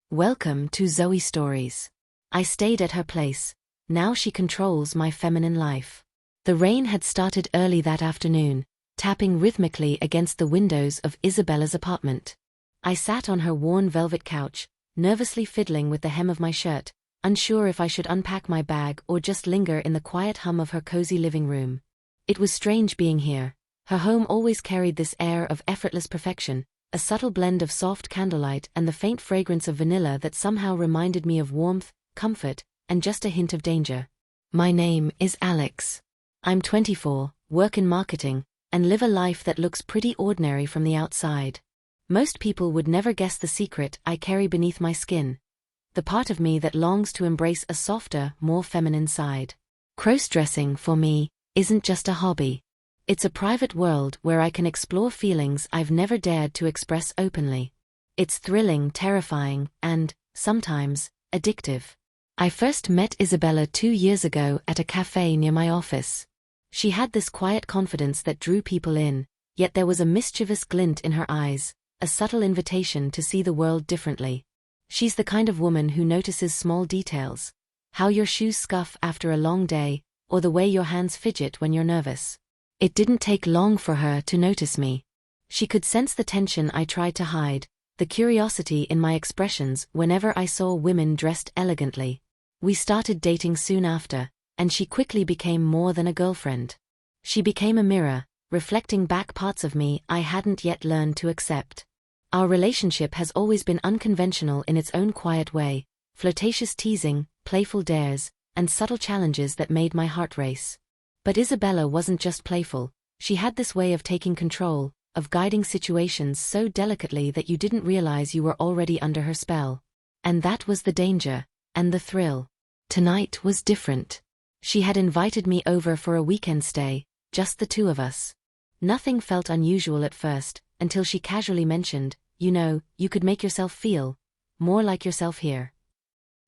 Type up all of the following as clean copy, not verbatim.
Welcome to Zoe Stories. I stayed at her place. Now she controls my feminine life. The rain had started early that afternoon, tapping rhythmically against the windows of Isabella's apartment. I sat on her worn velvet couch, nervously fiddling with the hem of my shirt, unsure if I should unpack my bag or just linger in the quiet hum of her cozy living room. It was strange being here. Her home always carried this air of effortless perfection, a subtle blend of soft candlelight and the faint fragrance of vanilla that somehow reminded me of warmth, comfort, and just a hint of danger. My name is Alex. I'm 24, work in marketing, and live a life that looks pretty ordinary from the outside. Most people would never guess the secret I carry beneath my skin, the part of me that longs to embrace a softer, more feminine side. Cross-dressing, for me, isn't just a hobby. It's a private world where I can explore feelings I've never dared to express openly. It's thrilling, terrifying, and, sometimes, addictive. I first met Isabella 2 years ago at a cafe near my office. She had this quiet confidence that drew people in, yet there was a mischievous glint in her eyes, a subtle invitation to see the world differently. She's the kind of woman who notices small details, how your shoes scuff after a long day, or the way your hands fidget when you're nervous. It didn't take long for her to notice me. She could sense the tension I tried to hide, the curiosity in my expressions whenever I saw women dressed elegantly. We started dating soon after, and she quickly became more than a girlfriend. She became a mirror, reflecting back parts of me I hadn't yet learned to accept. Our relationship has always been unconventional in its own quiet way, flirtatious teasing, playful dares, and subtle challenges that made my heart race. But Isabella wasn't just playful. She had this way of taking control, of guiding situations so delicately that you didn't realize you were already under her spell. And that was the danger, and the thrill. Tonight was different. She had invited me over for a weekend stay, just the two of us. Nothing felt unusual at first, until she casually mentioned, you could make yourself feel more like yourself here.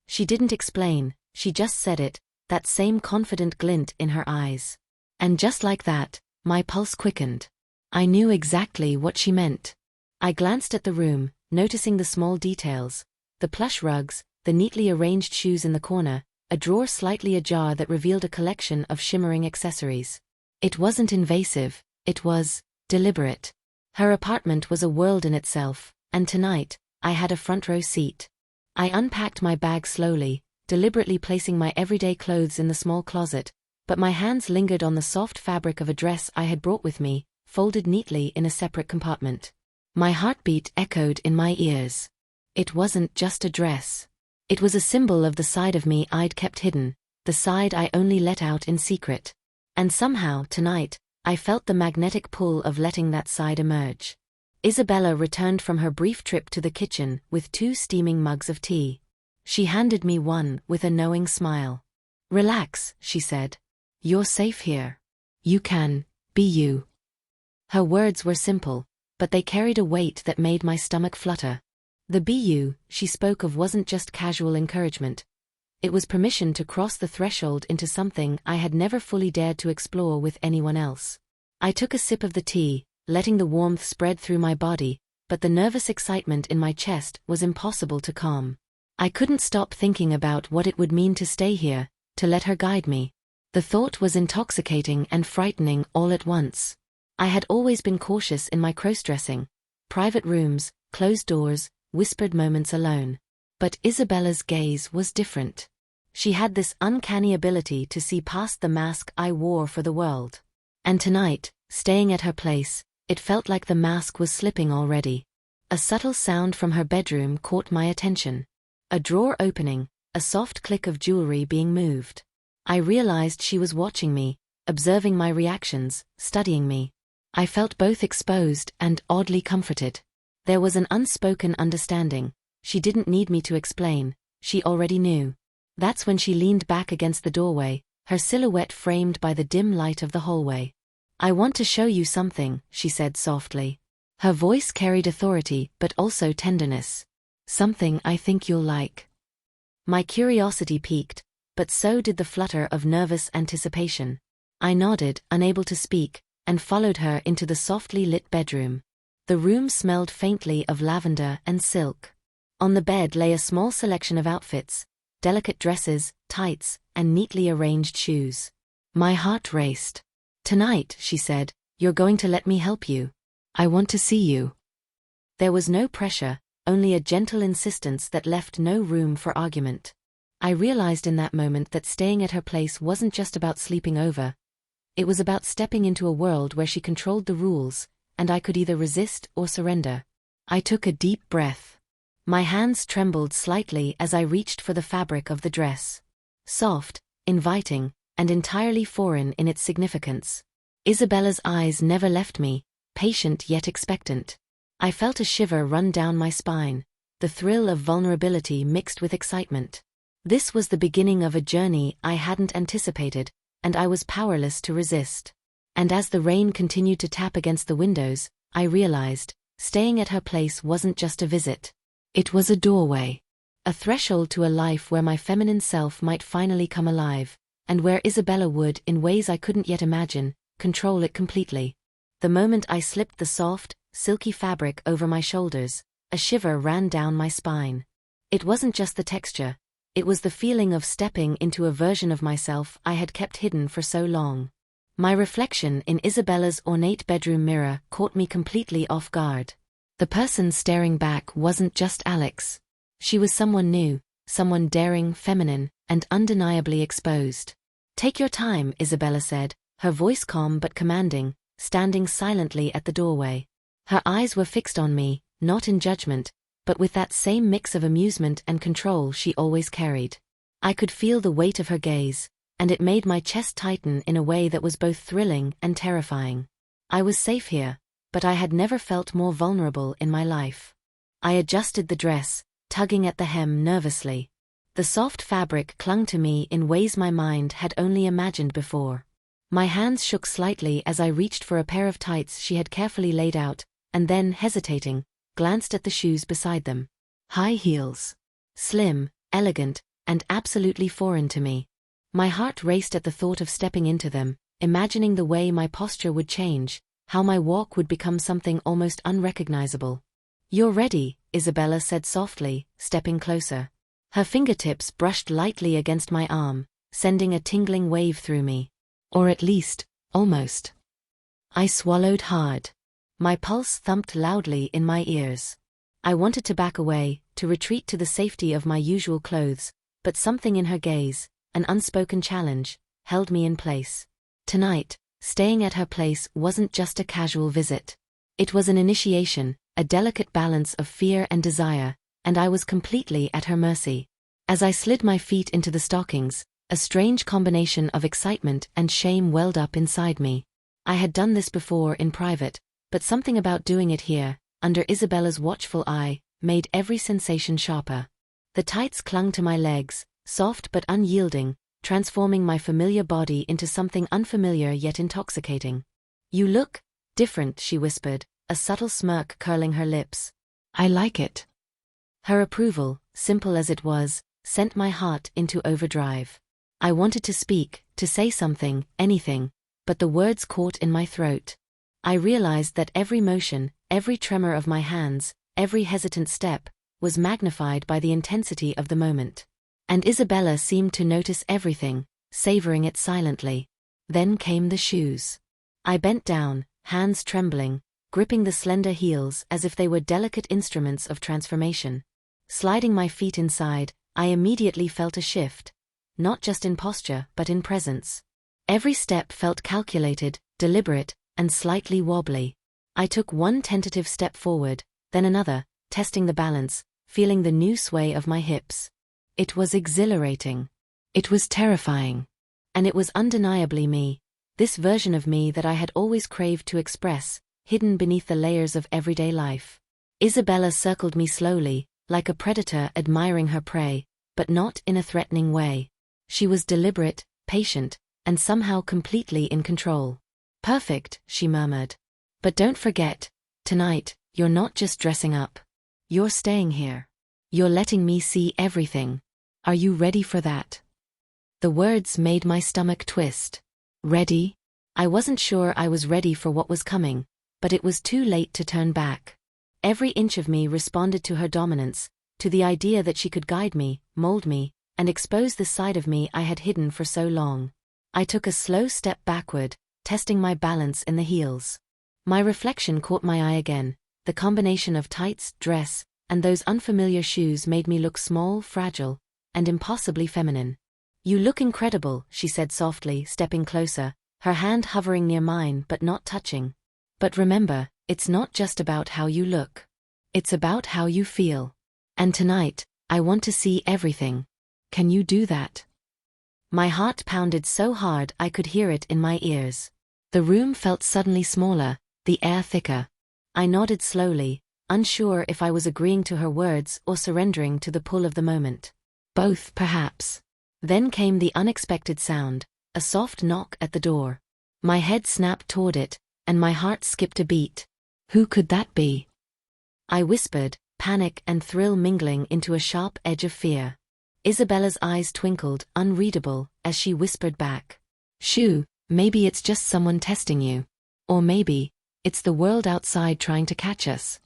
She didn't explain, she just said it, that same confident glint in her eyes. And just like that, my pulse quickened. I knew exactly what she meant. I glanced at the room, noticing the small details, the plush rugs, the neatly arranged shoes in the corner, a drawer slightly ajar that revealed a collection of shimmering accessories. It wasn't invasive, it was deliberate. Her apartment was a world in itself, and tonight, I had a front-row seat. I unpacked my bag slowly, deliberately placing my everyday clothes in the small closet, but my hands lingered on the soft fabric of a dress I had brought with me, folded neatly in a separate compartment. My heartbeat echoed in my ears. It wasn't just a dress. It was a symbol of the side of me I'd kept hidden, the side I only let out in secret. And somehow, tonight, I felt the magnetic pull of letting that side emerge. Isabella returned from her brief trip to the kitchen with 2 steaming mugs of tea. She handed me one with a knowing smile. "Relax," she said. "You're safe here. You can be you." Her words were simple, but they carried a weight that made my stomach flutter. The "be you" she spoke of wasn't just casual encouragement. It was permission to cross the threshold into something I had never fully dared to explore with anyone else. I took a sip of the tea, letting the warmth spread through my body, but the nervous excitement in my chest was impossible to calm. I couldn't stop thinking about what it would mean to stay here, to let her guide me. The thought was intoxicating and frightening all at once. I had always been cautious in my cross-dressing. Private rooms, closed doors, whispered moments alone. But Isabella's gaze was different. She had this uncanny ability to see past the mask I wore for the world. And tonight, staying at her place, it felt like the mask was slipping already. A subtle sound from her bedroom caught my attention. A drawer opening, a soft click of jewelry being moved. I realized she was watching me, observing my reactions, studying me. I felt both exposed and oddly comforted. There was an unspoken understanding. She didn't need me to explain, she already knew. That's when she leaned back against the doorway, her silhouette framed by the dim light of the hallway. "I want to show you something," she said softly. Her voice carried authority but also tenderness. "Something I think you'll like." My curiosity piqued, but so did the flutter of nervous anticipation. I nodded, unable to speak, and followed her into the softly lit bedroom. The room smelled faintly of lavender and silk. On the bed lay a small selection of outfits, delicate dresses, tights, and neatly arranged shoes. My heart raced. "Tonight," she said, "you're going to let me help you. I want to see you." There was no pressure, only a gentle insistence that left no room for argument. I realized in that moment that staying at her place wasn't just about sleeping over. It was about stepping into a world where she controlled the rules, and I could either resist or surrender. I took a deep breath. My hands trembled slightly as I reached for the fabric of the dress. Soft, inviting, and entirely foreign in its significance. Isabella's eyes never left me, patient yet expectant. I felt a shiver run down my spine, the thrill of vulnerability mixed with excitement. This was the beginning of a journey I hadn't anticipated, and I was powerless to resist. And as the rain continued to tap against the windows, I realized, staying at her place wasn't just a visit. It was a doorway. A threshold to a life where my feminine self might finally come alive, and where Isabella would, in ways I couldn't yet imagine, control it completely. The moment I slipped the soft, silky fabric over my shoulders, a shiver ran down my spine. It wasn't just the texture, it was the feeling of stepping into a version of myself I had kept hidden for so long. My reflection in Isabella's ornate bedroom mirror caught me completely off guard. The person staring back wasn't just Alex. She was someone new, someone daring, feminine, and undeniably exposed. "Take your time," Isabella said, her voice calm but commanding, standing silently at the doorway. Her eyes were fixed on me, not in judgment, but with that same mix of amusement and control she always carried. I could feel the weight of her gaze, and it made my chest tighten in a way that was both thrilling and terrifying. I was safe here, but I had never felt more vulnerable in my life. I adjusted the dress, tugging at the hem nervously. The soft fabric clung to me in ways my mind had only imagined before. My hands shook slightly as I reached for a pair of tights she had carefully laid out, and then, hesitating, glanced at the shoes beside them. High heels. Slim, elegant, and absolutely foreign to me. My heart raced at the thought of stepping into them, imagining the way my posture would change, how my walk would become something almost unrecognizable. "You're ready," Isabella said softly, stepping closer. Her fingertips brushed lightly against my arm, sending a tingling wave through me. Or at least, almost. I swallowed hard. My pulse thumped loudly in my ears. I wanted to back away, to retreat to the safety of my usual clothes, but something in her gaze, an unspoken challenge, held me in place. Tonight, staying at her place wasn't just a casual visit. It was an initiation, a delicate balance of fear and desire, and I was completely at her mercy. As I slid my feet into the stockings, a strange combination of excitement and shame welled up inside me. I had done this before in private, but something about doing it here, under Isabella's watchful eye, made every sensation sharper. The tights clung to my legs, soft but unyielding, transforming my familiar body into something unfamiliar yet intoxicating. "You look different," she whispered, a subtle smirk curling her lips. "I like it." Her approval, simple as it was, sent my heart into overdrive. I wanted to speak, to say something, anything, but the words caught in my throat. I realized that every motion, every tremor of my hands, every hesitant step, was magnified by the intensity of the moment. And Isabella seemed to notice everything, savoring it silently. Then came the shoes. I bent down, hands trembling, gripping the slender heels as if they were delicate instruments of transformation. Sliding my feet inside, I immediately felt a shift, not just in posture but in presence. Every step felt calculated, deliberate, and slightly wobbly. I took one tentative step forward, then another, testing the balance, feeling the new sway of my hips. It was exhilarating. It was terrifying. And it was undeniably me, this version of me that I had always craved to express, hidden beneath the layers of everyday life. Isabella circled me slowly, like a predator admiring her prey, but not in a threatening way. She was deliberate, patient, and somehow completely in control. "Perfect," she murmured. "But don't forget, tonight, you're not just dressing up. You're staying here. You're letting me see everything. Are you ready for that?" The words made my stomach twist. Ready? I wasn't sure I was ready for what was coming, but it was too late to turn back. Every inch of me responded to her dominance, to the idea that she could guide me, mold me, and expose the side of me I had hidden for so long. I took a slow step backward, testing my balance in the heels. My reflection caught my eye again. The combination of tights, dress, and those unfamiliar shoes made me look small, fragile, and impossibly feminine. "You look incredible," she said softly, stepping closer, her hand hovering near mine but not touching. "But remember, it's not just about how you look. It's about how you feel. And tonight, I want to see everything. Can you do that?" My heart pounded so hard I could hear it in my ears. The room felt suddenly smaller, the air thicker. I nodded slowly, unsure if I was agreeing to her words or surrendering to the pull of the moment. Both, perhaps. Then came the unexpected sound, a soft knock at the door. My head snapped toward it, and my heart skipped a beat. Who could that be? I whispered, panic and thrill mingling into a sharp edge of fear. Isabella's eyes twinkled, unreadable, as she whispered back. "Shoo, maybe it's just someone testing you. Or maybe it's the world outside trying to catch us."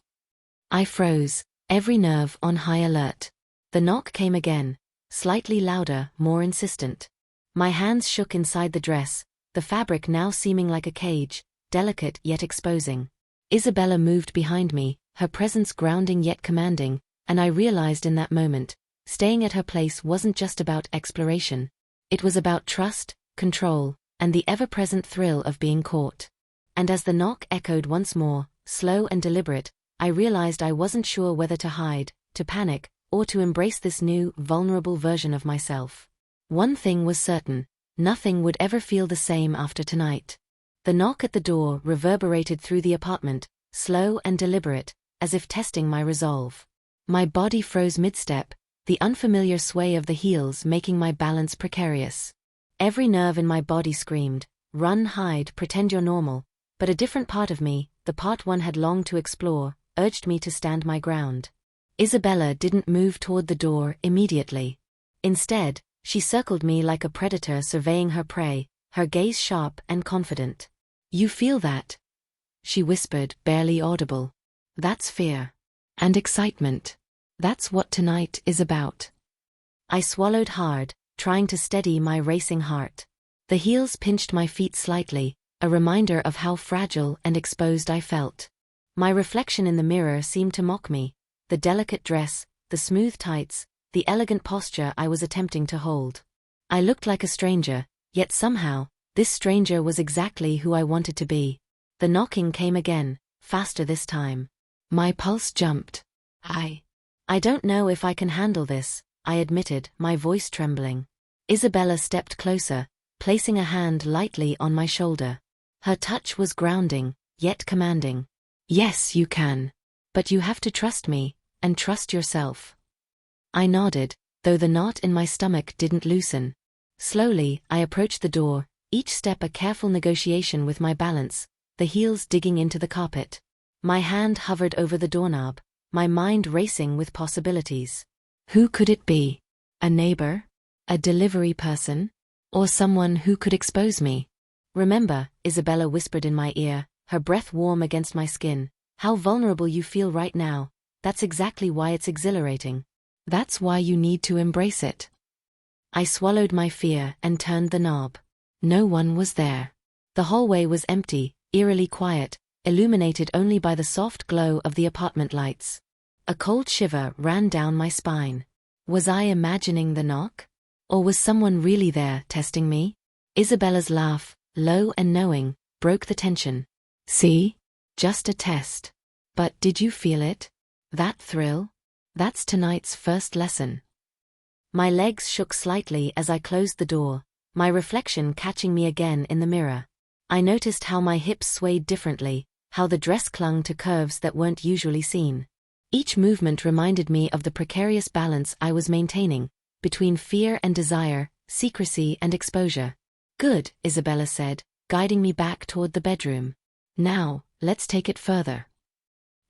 I froze, every nerve on high alert. The knock came again, slightly louder, more insistent. My hands shook inside the dress, the fabric now seeming like a cage, delicate yet exposing. Isabella moved behind me, her presence grounding yet commanding, and I realized in that moment, staying at her place wasn't just about exploration. It was about trust, control, and the ever-present thrill of being caught. And as the knock echoed once more, slow and deliberate, I realized I wasn't sure whether to hide, to panic, or to embrace this new, vulnerable version of myself. One thing was certain, nothing would ever feel the same after tonight. The knock at the door reverberated through the apartment, slow and deliberate, as if testing my resolve. My body froze mid-step, the unfamiliar sway of the heels making my balance precarious. Every nerve in my body screamed, "Run, hide, pretend you're normal," but a different part of me, the part one had longed to explore, urged me to stand my ground. Isabella didn't move toward the door immediately. Instead, she circled me like a predator surveying her prey, her gaze sharp and confident. "You feel that?" she whispered, barely audible. "That's fear. And excitement. That's what tonight is about." I swallowed hard, trying to steady my racing heart. The heels pinched my feet slightly, a reminder of how fragile and exposed I felt. My reflection in the mirror seemed to mock me, the delicate dress, the smooth tights, the elegant posture I was attempting to hold. I looked like a stranger, yet somehow, this stranger was exactly who I wanted to be. The knocking came again, faster this time. My pulse jumped. I don't know if I can handle this," I admitted, my voice trembling. Isabella stepped closer, placing a hand lightly on my shoulder. Her touch was grounding, yet commanding. "Yes, you can. But you have to trust me, and trust yourself." I nodded, though the knot in my stomach didn't loosen. Slowly, I approached the door, each step a careful negotiation with my balance, the heels digging into the carpet. My hand hovered over the doorknob, my mind racing with possibilities. Who could it be? A neighbor? A delivery person? Or someone who could expose me? "Remember," Isabella whispered in my ear, her breath warm against my skin, "how vulnerable you feel right now. That's exactly why it's exhilarating. That's why you need to embrace it." I swallowed my fear and turned the knob. No one was there. The hallway was empty, eerily quiet, illuminated only by the soft glow of the apartment lights. A cold shiver ran down my spine. Was I imagining the knock? Or was someone really there, testing me? Isabella's laugh, low and knowing, broke the tension. "See? Just a test. But did you feel it? That thrill? That's tonight's first lesson." My legs shook slightly as I closed the door, my reflection catching me again in the mirror. I noticed how my hips swayed differently, how the dress clung to curves that weren't usually seen. Each movement reminded me of the precarious balance I was maintaining, between fear and desire, secrecy and exposure. "Good," Isabella said, guiding me back toward the bedroom. "Now, let's take it further."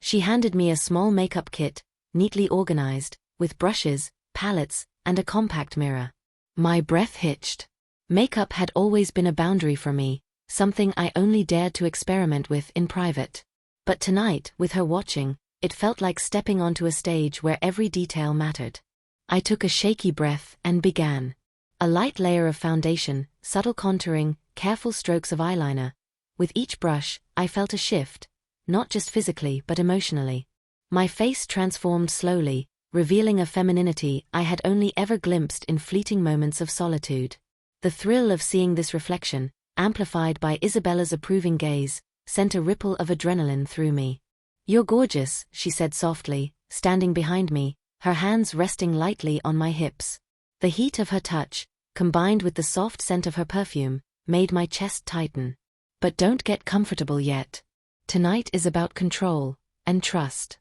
She handed me a small makeup kit, neatly organized, with brushes, palettes, and a compact mirror. My breath hitched. Makeup had always been a boundary for me, something I only dared to experiment with in private. But tonight, with her watching, It felt like stepping onto a stage where every detail mattered. I took a shaky breath and began. A light layer of foundation, subtle contouring, careful strokes of eyeliner. With each brush, I felt a shift, not just physically but emotionally. My face transformed slowly, revealing a femininity I had only ever glimpsed in fleeting moments of solitude. The thrill of seeing this reflection, amplified by Isabella's approving gaze, sent a ripple of adrenaline through me. "You're gorgeous," she said softly, standing behind me, her hands resting lightly on my hips. The heat of her touch, combined with the soft scent of her perfume, made my chest tighten. "But don't get comfortable yet. Tonight is about control and trust."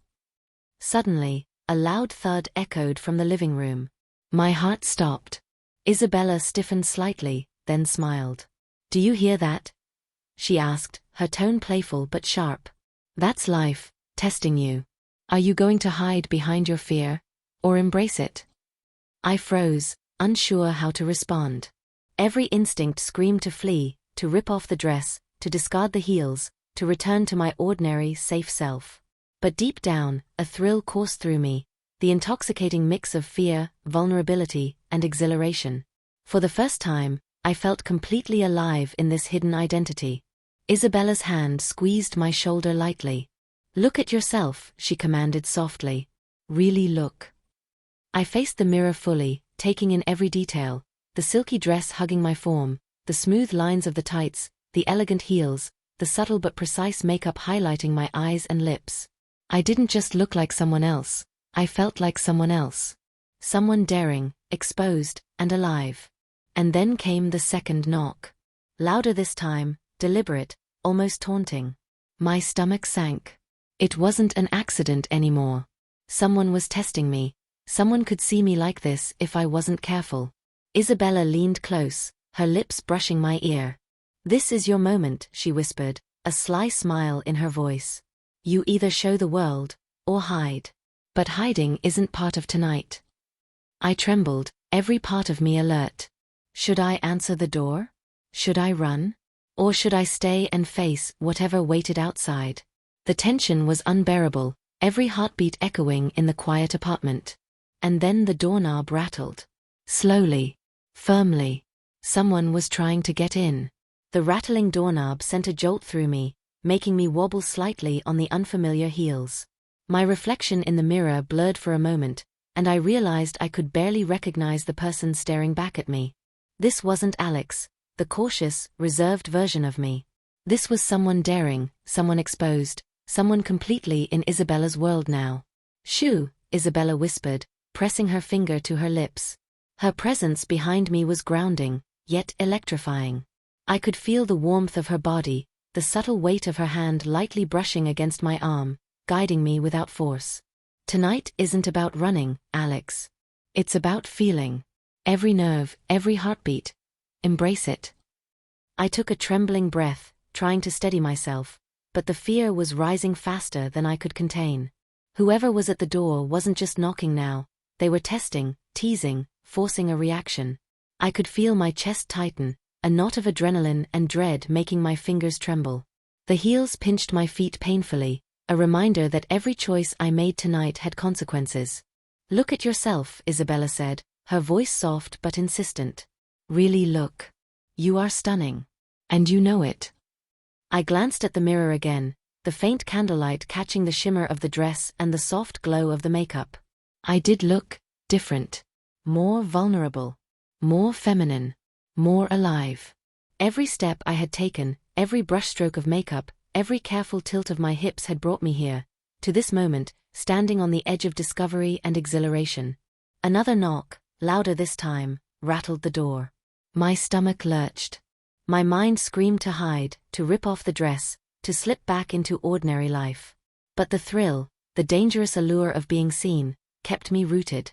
Suddenly, a loud thud echoed from the living room. My heart stopped. Isabella stiffened slightly, then smiled. "Do you hear that?" she asked, her tone playful but sharp. "That's life, testing you. Are you going to hide behind your fear, or embrace it?" I froze, unsure how to respond. Every instinct screamed to flee, to rip off the dress, to discard the heels, to return to my ordinary, safe self. But deep down, a thrill coursed through me, the intoxicating mix of fear, vulnerability, and exhilaration. For the first time, I felt completely alive in this hidden identity. Isabella's hand squeezed my shoulder lightly. "Look at yourself," she commanded softly. "Really look." I faced the mirror fully, taking in every detail, the silky dress hugging my form, the smooth lines of the tights, the elegant heels, the subtle but precise makeup highlighting my eyes and lips. I didn't just look like someone else, I felt like someone else. Someone daring, exposed, and alive. And then came the second knock. Louder this time, deliberate, almost taunting. My stomach sank. It wasn't an accident anymore. Someone was testing me. Someone could see me like this if I wasn't careful. Isabella leaned close, her lips brushing my ear. "This is your moment," she whispered, a sly smile in her voice. "You either show the world, or hide. But hiding isn't part of tonight." I trembled, every part of me alert. Should I answer the door? Should I run? Or should I stay and face whatever waited outside? The tension was unbearable, every heartbeat echoing in the quiet apartment. And then the doorknob rattled. Slowly, firmly. Someone was trying to get in. The rattling doorknob sent a jolt through me, making me wobble slightly on the unfamiliar heels. My reflection in the mirror blurred for a moment, and I realized I could barely recognize the person staring back at me. This wasn't Alex, the cautious, reserved version of me. This was someone daring, someone exposed, someone completely in Isabella's world now. "Shoo," Isabella whispered, pressing her finger to her lips. Her presence behind me was grounding, yet electrifying. I could feel the warmth of her body, the subtle weight of her hand lightly brushing against my arm, guiding me without force. "Tonight isn't about running, Alex. It's about feeling. Every nerve, every heartbeat. Embrace it." I took a trembling breath, trying to steady myself, but the fear was rising faster than I could contain. Whoever was at the door wasn't just knocking now, they were testing, teasing, forcing a reaction. I could feel my chest tighten, a knot of adrenaline and dread making my fingers tremble. The heels pinched my feet painfully, a reminder that every choice I made tonight had consequences. "Look at yourself," Isabella said, her voice soft but insistent. "Really look. You are stunning. And you know it." I glanced at the mirror again, the faint candlelight catching the shimmer of the dress and the soft glow of the makeup. I did look different. More vulnerable. More feminine. More alive. Every step I had taken, every brushstroke of makeup, every careful tilt of my hips had brought me here, to this moment, standing on the edge of discovery and exhilaration. Another knock, louder this time, rattled the door. My stomach lurched. My mind screamed to hide, to rip off the dress, to slip back into ordinary life. But the thrill, the dangerous allure of being seen, kept me rooted.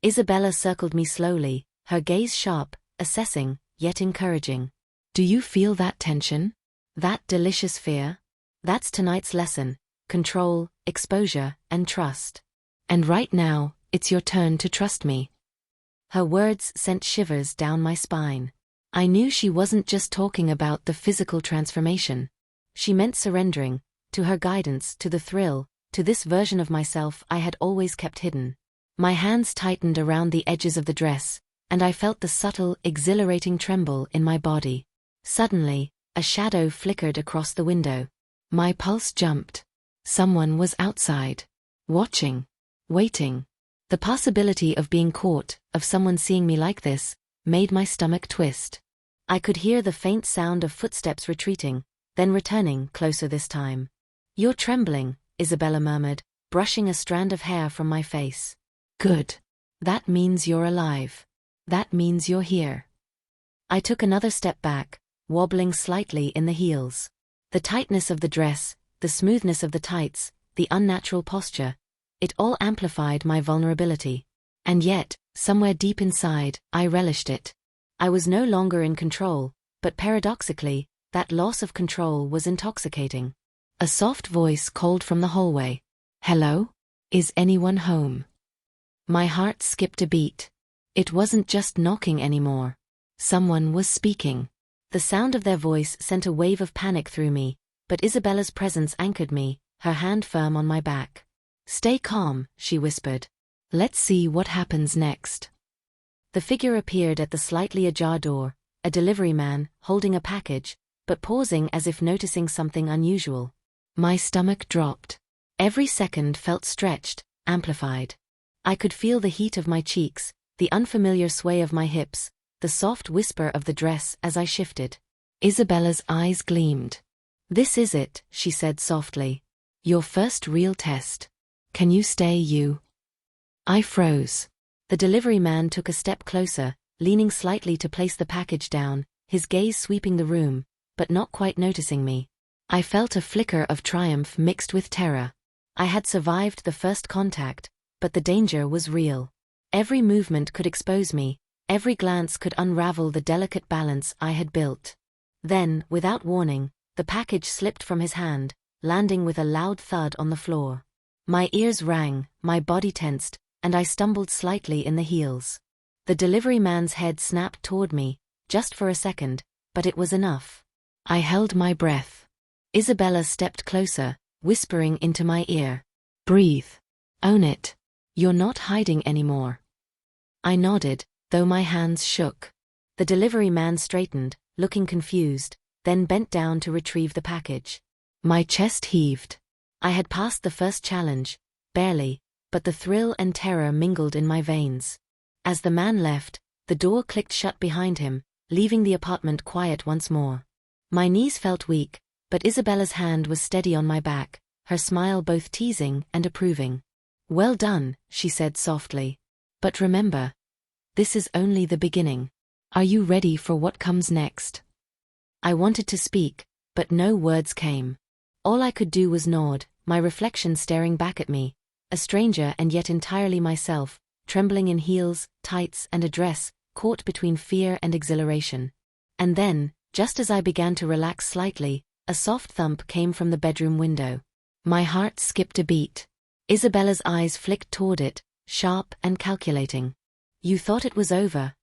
Isabella circled me slowly, her gaze sharp, assessing, yet encouraging. "Do you feel that tension? That delicious fear? That's tonight's lesson: control, exposure, and trust. And right now, it's your turn to trust me." Her words sent shivers down my spine. I knew she wasn't just talking about the physical transformation. She meant surrendering, to her guidance, to the thrill, to this version of myself I had always kept hidden. My hands tightened around the edges of the dress, and I felt the subtle, exhilarating tremble in my body. Suddenly, a shadow flickered across the window. My pulse jumped. Someone was outside. Watching. Waiting. The possibility of being caught, of someone seeing me like this, made my stomach twist. I could hear the faint sound of footsteps retreating, then returning closer this time. "You're trembling," Isabella murmured, brushing a strand of hair from my face. "Good. That means you're alive. That means you're here." I took another step back, wobbling slightly in the heels. The tightness of the dress, the smoothness of the tights, the unnatural posture, it all amplified my vulnerability. And yet, somewhere deep inside, I relished it. I was no longer in control, but paradoxically, that loss of control was intoxicating. A soft voice called from the hallway. "Hello? Is anyone home?" My heart skipped a beat. It wasn't just knocking anymore. Someone was speaking. The sound of their voice sent a wave of panic through me, but Isabella's presence anchored me, her hand firm on my back. "Stay calm," she whispered. "Let's see what happens next." The figure appeared at the slightly ajar door, a delivery man, holding a package, but pausing as if noticing something unusual. My stomach dropped. Every second felt stretched, amplified. I could feel the heat of my cheeks, the unfamiliar sway of my hips, the soft whisper of the dress as I shifted. Isabella's eyes gleamed. "This is it," she said softly. "Your first real test. Can you stay, you?" I froze. The delivery man took a step closer, leaning slightly to place the package down, his gaze sweeping the room, but not quite noticing me. I felt a flicker of triumph mixed with terror. I had survived the first contact, but the danger was real. Every movement could expose me, every glance could unravel the delicate balance I had built. Then, without warning, the package slipped from his hand, landing with a loud thud on the floor. My ears rang, my body tensed, and I stumbled slightly in the heels. The delivery man's head snapped toward me, just for a second, but it was enough. I held my breath. Isabella stepped closer, whispering into my ear. "Breathe. Own it. You're not hiding anymore." I nodded, though my hands shook. The delivery man straightened, looking confused, then bent down to retrieve the package. My chest heaved. I had passed the first challenge, barely, but the thrill and terror mingled in my veins. As the man left, the door clicked shut behind him, leaving the apartment quiet once more. My knees felt weak, but Isabella's hand was steady on my back, her smile both teasing and approving. "Well done," she said softly. "But remember, this is only the beginning. Are you ready for what comes next?" I wanted to speak, but no words came. All I could do was nod, my reflection staring back at me, a stranger and yet entirely myself, trembling in heels, tights, and a dress, caught between fear and exhilaration. And then, just as I began to relax slightly, a soft thump came from the bedroom window. My heart skipped a beat. Isabella's eyes flicked toward it, sharp and calculating. "You thought it was over?"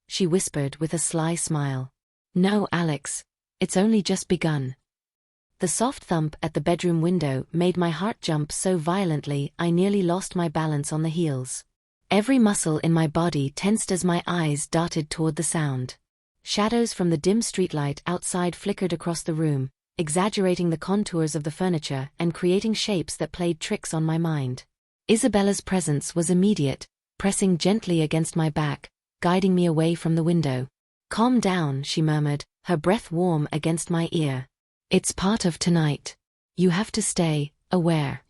she whispered with a sly smile. "No, Alex. It's only just begun." The soft thump at the bedroom window made my heart jump so violently I nearly lost my balance on the heels. Every muscle in my body tensed as my eyes darted toward the sound. Shadows from the dim streetlight outside flickered across the room, exaggerating the contours of the furniture and creating shapes that played tricks on my mind. Isabella's presence was immediate, pressing gently against my back, guiding me away from the window. "Calm down," she murmured, her breath warm against my ear. "It's part of tonight. You have to stay aware."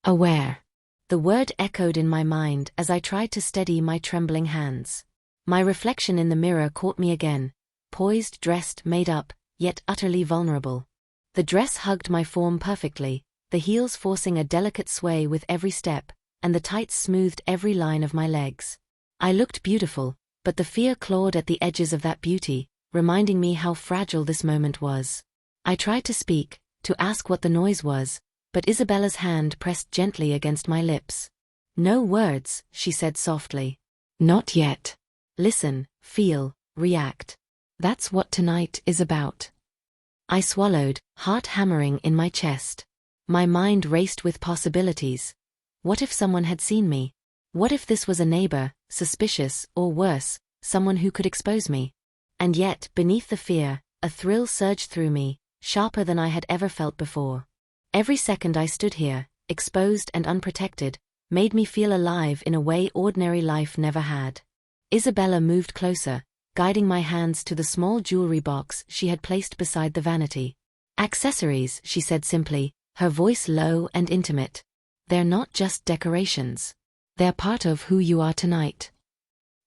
Aware. The word echoed in my mind as I tried to steady my trembling hands. My reflection in the mirror caught me again, poised, dressed, made up, yet utterly vulnerable. The dress hugged my form perfectly, the heels forcing a delicate sway with every step, and the tights smoothed every line of my legs. I looked beautiful, but the fear clawed at the edges of that beauty, reminding me how fragile this moment was. I tried to speak, to ask what the noise was, but Isabella's hand pressed gently against my lips. "No words," she said softly. "Not yet. Listen, feel, react. That's what tonight is about." I swallowed, heart hammering in my chest. My mind raced with possibilities. What if someone had seen me? What if this was a neighbor, suspicious, or worse, someone who could expose me? And yet, beneath the fear, a thrill surged through me, sharper than I had ever felt before. Every second I stood here, exposed and unprotected, made me feel alive in a way ordinary life never had. Isabella moved closer, guiding my hands to the small jewelry box she had placed beside the vanity. "Accessories," she said simply, her voice low and intimate. "They're not just decorations. They're part of who you are tonight."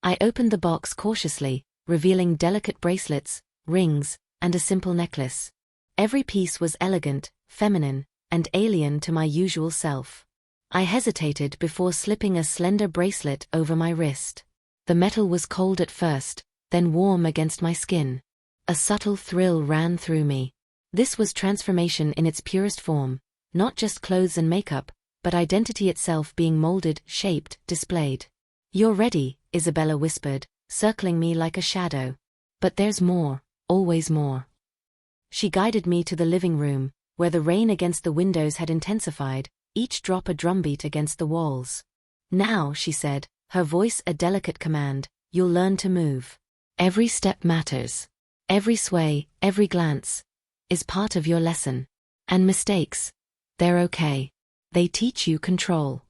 I opened the box cautiously, revealing delicate bracelets, rings, and a simple necklace. Every piece was elegant, feminine, and alien to my usual self. I hesitated before slipping a slender bracelet over my wrist. The metal was cold at first, then warm against my skin. A subtle thrill ran through me. This was transformation in its purest form, not just clothes and makeup, but identity itself being molded, shaped, displayed. "You're ready," Isabella whispered, circling me like a shadow. "But there's more, always more." She guided me to the living room, where the rain against the windows had intensified, each drop a drumbeat against the walls. "Now," she said, her voice a delicate command, "you'll learn to move. Every step matters. Every sway, every glance, is part of your lesson. And mistakes, they're okay. They teach you control."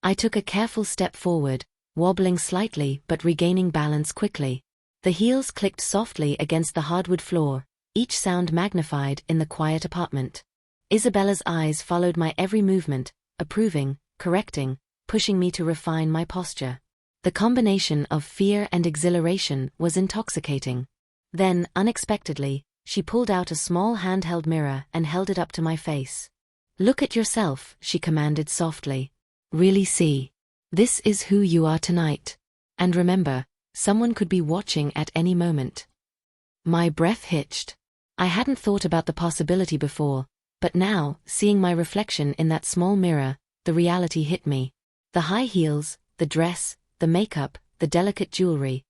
I took a careful step forward, wobbling slightly but regaining balance quickly. The heels clicked softly against the hardwood floor, each sound magnified in the quiet apartment. Isabella's eyes followed my every movement, approving, correcting, pushing me to refine my posture. The combination of fear and exhilaration was intoxicating. Then, unexpectedly, she pulled out a small handheld mirror and held it up to my face. "Look at yourself," she commanded softly. "Really see. This is who you are tonight. And remember, someone could be watching at any moment." My breath hitched. I hadn't thought about the possibility before, but now, seeing my reflection in that small mirror, the reality hit me. The high heels, the dress, the makeup, the delicate jewelry,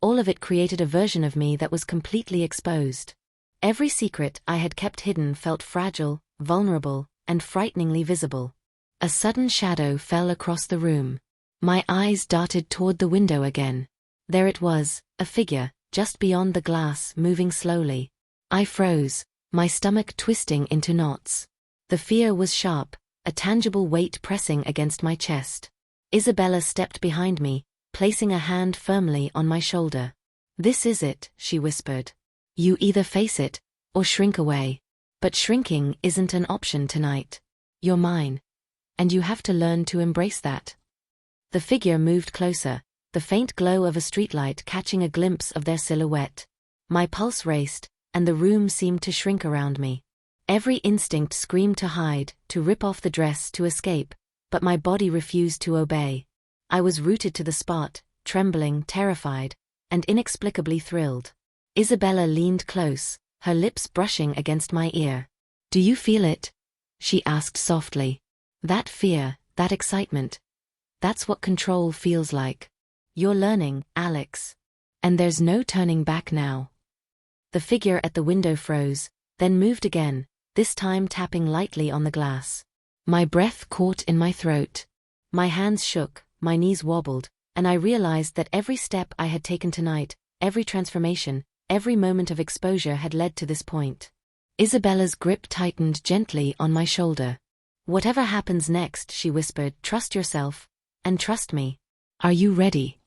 all of it created a version of me that was completely exposed. Every secret I had kept hidden felt fragile, vulnerable, and frighteningly visible. A sudden shadow fell across the room. My eyes darted toward the window again. There it was, a figure, just beyond the glass, moving slowly. I froze, my stomach twisting into knots. The fear was sharp, a tangible weight pressing against my chest. Isabella stepped behind me, placing a hand firmly on my shoulder. "This is it," she whispered. "You either face it, or shrink away. But shrinking isn't an option tonight. You're mine. And you have to learn to embrace that." The figure moved closer, the faint glow of a streetlight catching a glimpse of their silhouette. My pulse raced, and the room seemed to shrink around me. Every instinct screamed to hide, to rip off the dress, to escape, but my body refused to obey. I was rooted to the spot, trembling, terrified, and inexplicably thrilled. Isabella leaned close, her lips brushing against my ear. "Do you feel it?" she asked softly. "That fear, that excitement. That's what control feels like. You're learning, Alex. And there's no turning back now." The figure at the window froze, then moved again, this time tapping lightly on the glass. My breath caught in my throat. My hands shook, my knees wobbled, and I realized that every step I had taken tonight, every transformation, every moment of exposure had led to this point. Isabella's grip tightened gently on my shoulder. "Whatever happens next," she whispered, "trust yourself, and trust me. Are you ready?"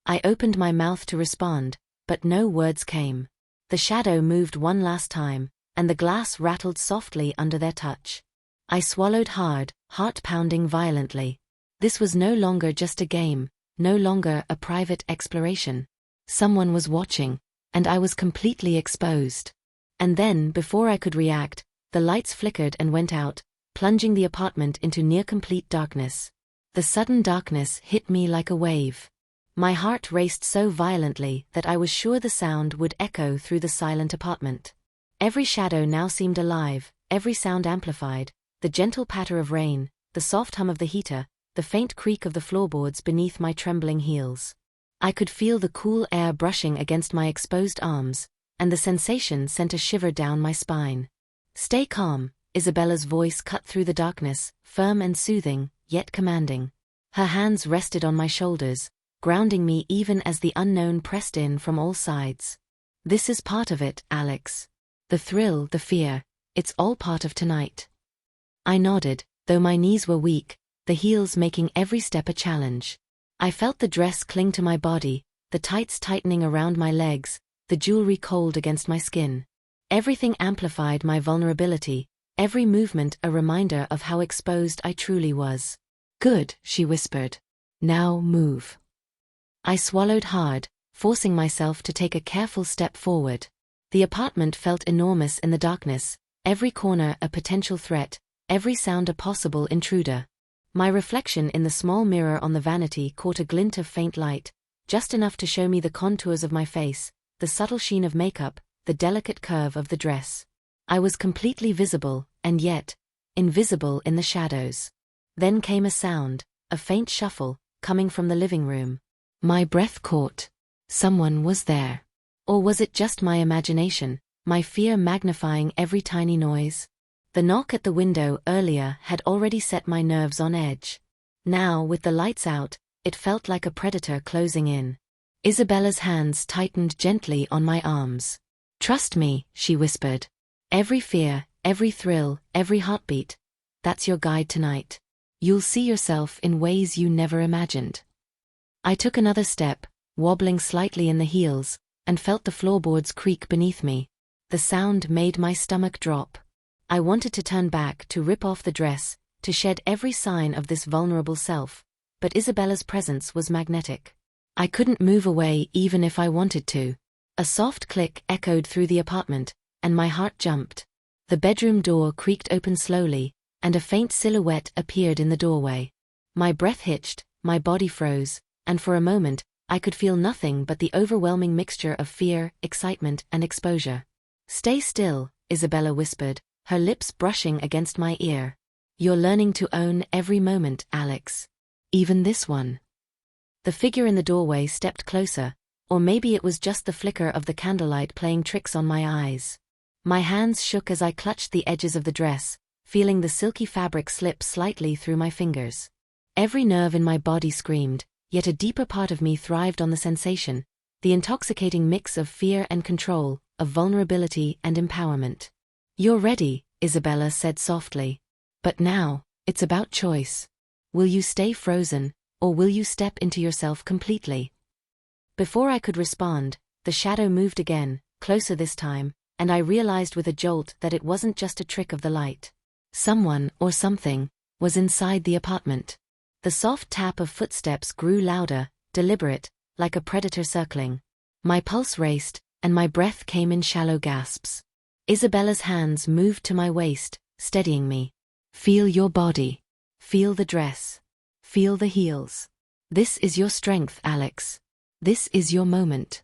I opened my mouth to respond, but no words came. The shadow moved one last time, and the glass rattled softly under their touch. I swallowed hard, heart pounding violently. This was no longer just a game, no longer a private exploration. Someone was watching, and I was completely exposed. And then, before I could react, the lights flickered and went out, plunging the apartment into near-complete darkness. The sudden darkness hit me like a wave. My heart raced so violently that I was sure the sound would echo through the silent apartment. Every shadow now seemed alive, every sound amplified, the gentle patter of rain, the soft hum of the heater, the faint creak of the floorboards beneath my trembling heels. I could feel the cool air brushing against my exposed arms, and the sensation sent a shiver down my spine. "Stay calm," Isabella's voice cut through the darkness, firm and soothing, yet commanding. Her hands rested on my shoulders, grounding me even as the unknown pressed in from all sides. This is part of it, Alex. The thrill, the fear, it's all part of tonight. I nodded, though my knees were weak, the heels making every step a challenge. I felt the dress cling to my body, the tights tightening around my legs, the jewelry cold against my skin. Everything amplified my vulnerability, every movement a reminder of how exposed I truly was. Good, she whispered. Now move. I swallowed hard, forcing myself to take a careful step forward. The apartment felt enormous in the darkness, every corner a potential threat, every sound a possible intruder. My reflection in the small mirror on the vanity caught a glint of faint light, just enough to show me the contours of my face, the subtle sheen of makeup, the delicate curve of the dress. I was completely visible, and yet, invisible in the shadows. Then came a sound, a faint shuffle, coming from the living room. My breath caught. Someone was there. Or was it just my imagination, my fear magnifying every tiny noise? The knock at the window earlier had already set my nerves on edge. Now, with the lights out, it felt like a predator closing in. Isabella's hands tightened gently on my arms. Trust me, she whispered. Every fear, every thrill, every heartbeat, that's your guide tonight. You'll see yourself in ways you never imagined. I took another step, wobbling slightly in the heels, and felt the floorboards creak beneath me. The sound made my stomach drop. I wanted to turn back, to rip off the dress, to shed every sign of this vulnerable self, but Isabella's presence was magnetic. I couldn't move away even if I wanted to. A soft click echoed through the apartment, and my heart jumped. The bedroom door creaked open slowly, and a faint silhouette appeared in the doorway. My breath hitched, my body froze, and for a moment, I could feel nothing but the overwhelming mixture of fear, excitement, and exposure. Stay still, Isabella whispered, her lips brushing against my ear. You're learning to own every moment, Alex. Even this one. The figure in the doorway stepped closer, or maybe it was just the flicker of the candlelight playing tricks on my eyes. My hands shook as I clutched the edges of the dress, feeling the silky fabric slip slightly through my fingers. Every nerve in my body screamed, yet a deeper part of me thrived on the sensation, the intoxicating mix of fear and control, of vulnerability and empowerment. You're ready, Isabella said softly. But now, it's about choice. Will you stay frozen, or will you step into yourself completely? Before I could respond, the shadow moved again, closer this time, and I realized with a jolt that it wasn't just a trick of the light. Someone, or something, was inside the apartment. The soft tap of footsteps grew louder, deliberate, like a predator circling. My pulse raced, and my breath came in shallow gasps. Isabella's hands moved to my waist, steadying me. Feel your body. Feel the dress. Feel the heels. This is your strength, Alex. This is your moment.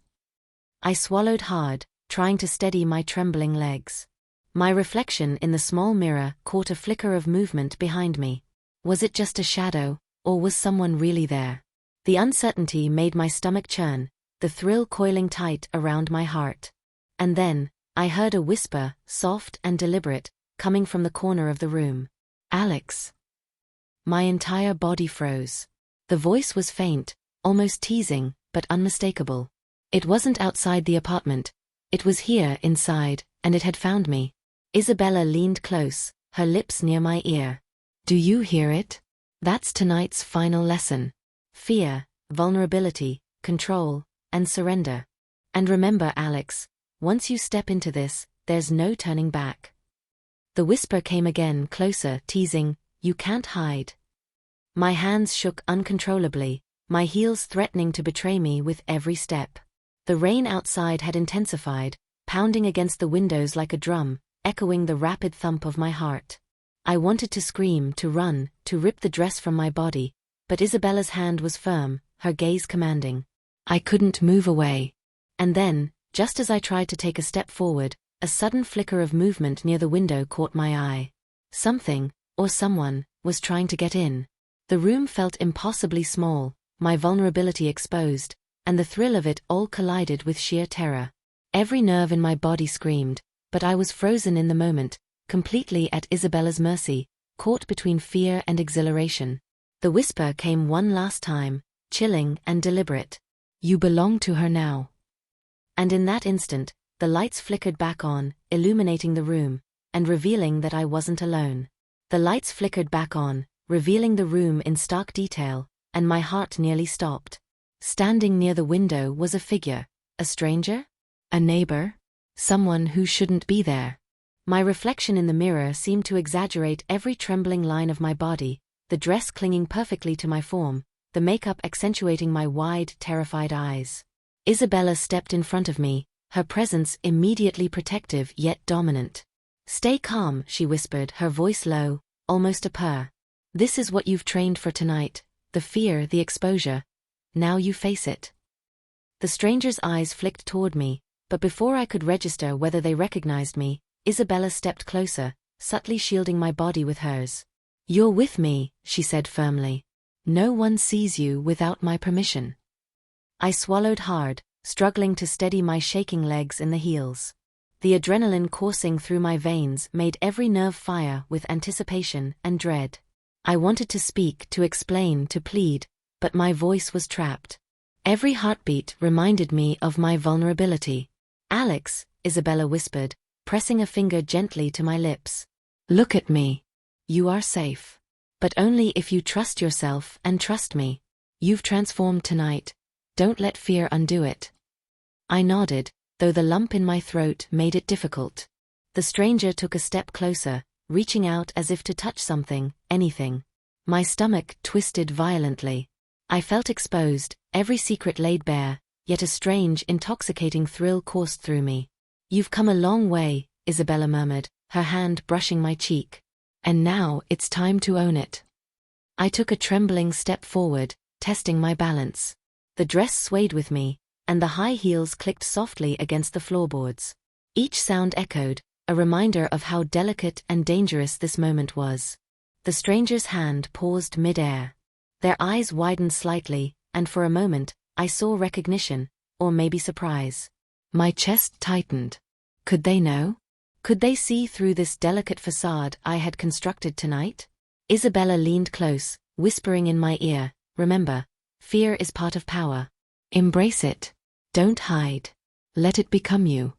I swallowed hard, trying to steady my trembling legs. My reflection in the small mirror caught a flicker of movement behind me. Was it just a shadow, or was someone really there? The uncertainty made my stomach churn, the thrill coiling tight around my heart. And then, I heard a whisper, soft and deliberate, coming from the corner of the room. Alex. My entire body froze. The voice was faint, almost teasing, but unmistakable. It wasn't outside the apartment. It was here, inside, and it had found me. Isabella leaned close, her lips near my ear. Do you hear it? That's tonight's final lesson. Fear, vulnerability, control, and surrender. And remember, Alex, once you step into this, there's no turning back. The whisper came again, closer, teasing, you can't hide. My hands shook uncontrollably, my heels threatening to betray me with every step. The rain outside had intensified, pounding against the windows like a drum, echoing the rapid thump of my heart. I wanted to scream, to run, to rip the dress from my body, but Isabella's hand was firm, her gaze commanding. I couldn't move away. And then, just as I tried to take a step forward, a sudden flicker of movement near the window caught my eye. Something, or someone, was trying to get in. The room felt impossibly small, my vulnerability exposed, and the thrill of it all collided with sheer terror. Every nerve in my body screamed, but I was frozen in the moment, completely at Isabella's mercy, caught between fear and exhilaration. The whisper came one last time, chilling and deliberate. "You belong to her now." And in that instant, the lights flickered back on, illuminating the room, and revealing that I wasn't alone. The lights flickered back on, revealing the room in stark detail, and my heart nearly stopped. Standing near the window was a figure. A stranger? A neighbor? Someone who shouldn't be there. My reflection in the mirror seemed to exaggerate every trembling line of my body, the dress clinging perfectly to my form, the makeup accentuating my wide, terrified eyes. Isabella stepped in front of me, her presence immediately protective yet dominant. "Stay calm," she whispered, her voice low, almost a purr. "This is what you've trained for tonight, the fear, the exposure. Now you face it." The stranger's eyes flicked toward me, but before I could register whether they recognized me, Isabella stepped closer, subtly shielding my body with hers. "You're with me," she said firmly. "No one sees you without my permission." I swallowed hard, struggling to steady my shaking legs in the heels. The adrenaline coursing through my veins made every nerve fire with anticipation and dread. I wanted to speak, to explain, to plead, but my voice was trapped. Every heartbeat reminded me of my vulnerability. "Alex," Isabella whispered, pressing a finger gently to my lips. "Look at me. You are safe. But only if you trust yourself and trust me. You've transformed tonight. Don't let fear undo it." I nodded, though the lump in my throat made it difficult. The stranger took a step closer, reaching out as if to touch something, anything. My stomach twisted violently. I felt exposed, every secret laid bare, yet a strange, intoxicating thrill coursed through me. "You've come a long way," Isabella murmured, her hand brushing my cheek. "And now it's time to own it." I took a trembling step forward, testing my balance. The dress swayed with me, and the high heels clicked softly against the floorboards. Each sound echoed, a reminder of how delicate and dangerous this moment was. The stranger's hand paused mid-air. Their eyes widened slightly, and for a moment, I saw recognition, or maybe surprise. My chest tightened. Could they know? Could they see through this delicate facade I had constructed tonight? Isabella leaned close, whispering in my ear, "Remember, fear is part of power. Embrace it. Don't hide. Let it become you."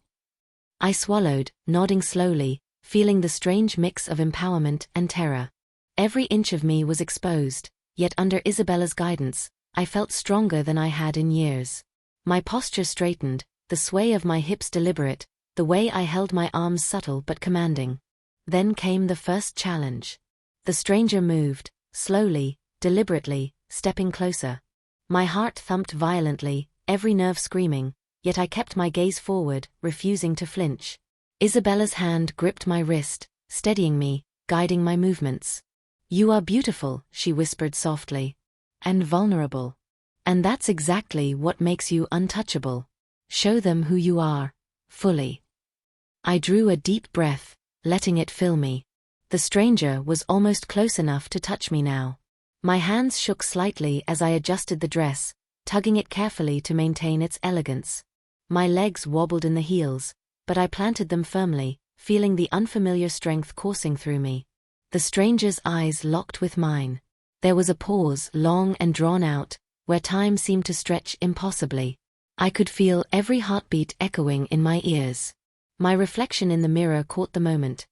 I swallowed, nodding slowly, feeling the strange mix of empowerment and terror. Every inch of me was exposed, yet under Isabella's guidance, I felt stronger than I had in years. My posture straightened, the sway of my hips deliberate, the way I held my arms subtle but commanding. Then came the first challenge. The stranger moved, slowly, deliberately, stepping closer. My heart thumped violently, every nerve screaming, yet I kept my gaze forward, refusing to flinch. Isabella's hand gripped my wrist, steadying me, guiding my movements. "You are beautiful," she whispered softly. "And vulnerable. And that's exactly what makes you untouchable. Show them who you are, fully." I drew a deep breath, letting it fill me. The stranger was almost close enough to touch me now. My hands shook slightly as I adjusted the dress, tugging it carefully to maintain its elegance. My legs wobbled in the heels, but I planted them firmly, feeling the unfamiliar strength coursing through me. The stranger's eyes locked with mine. There was a pause, long and drawn out, where time seemed to stretch impossibly. I could feel every heartbeat echoing in my ears. My reflection in the mirror caught the moment.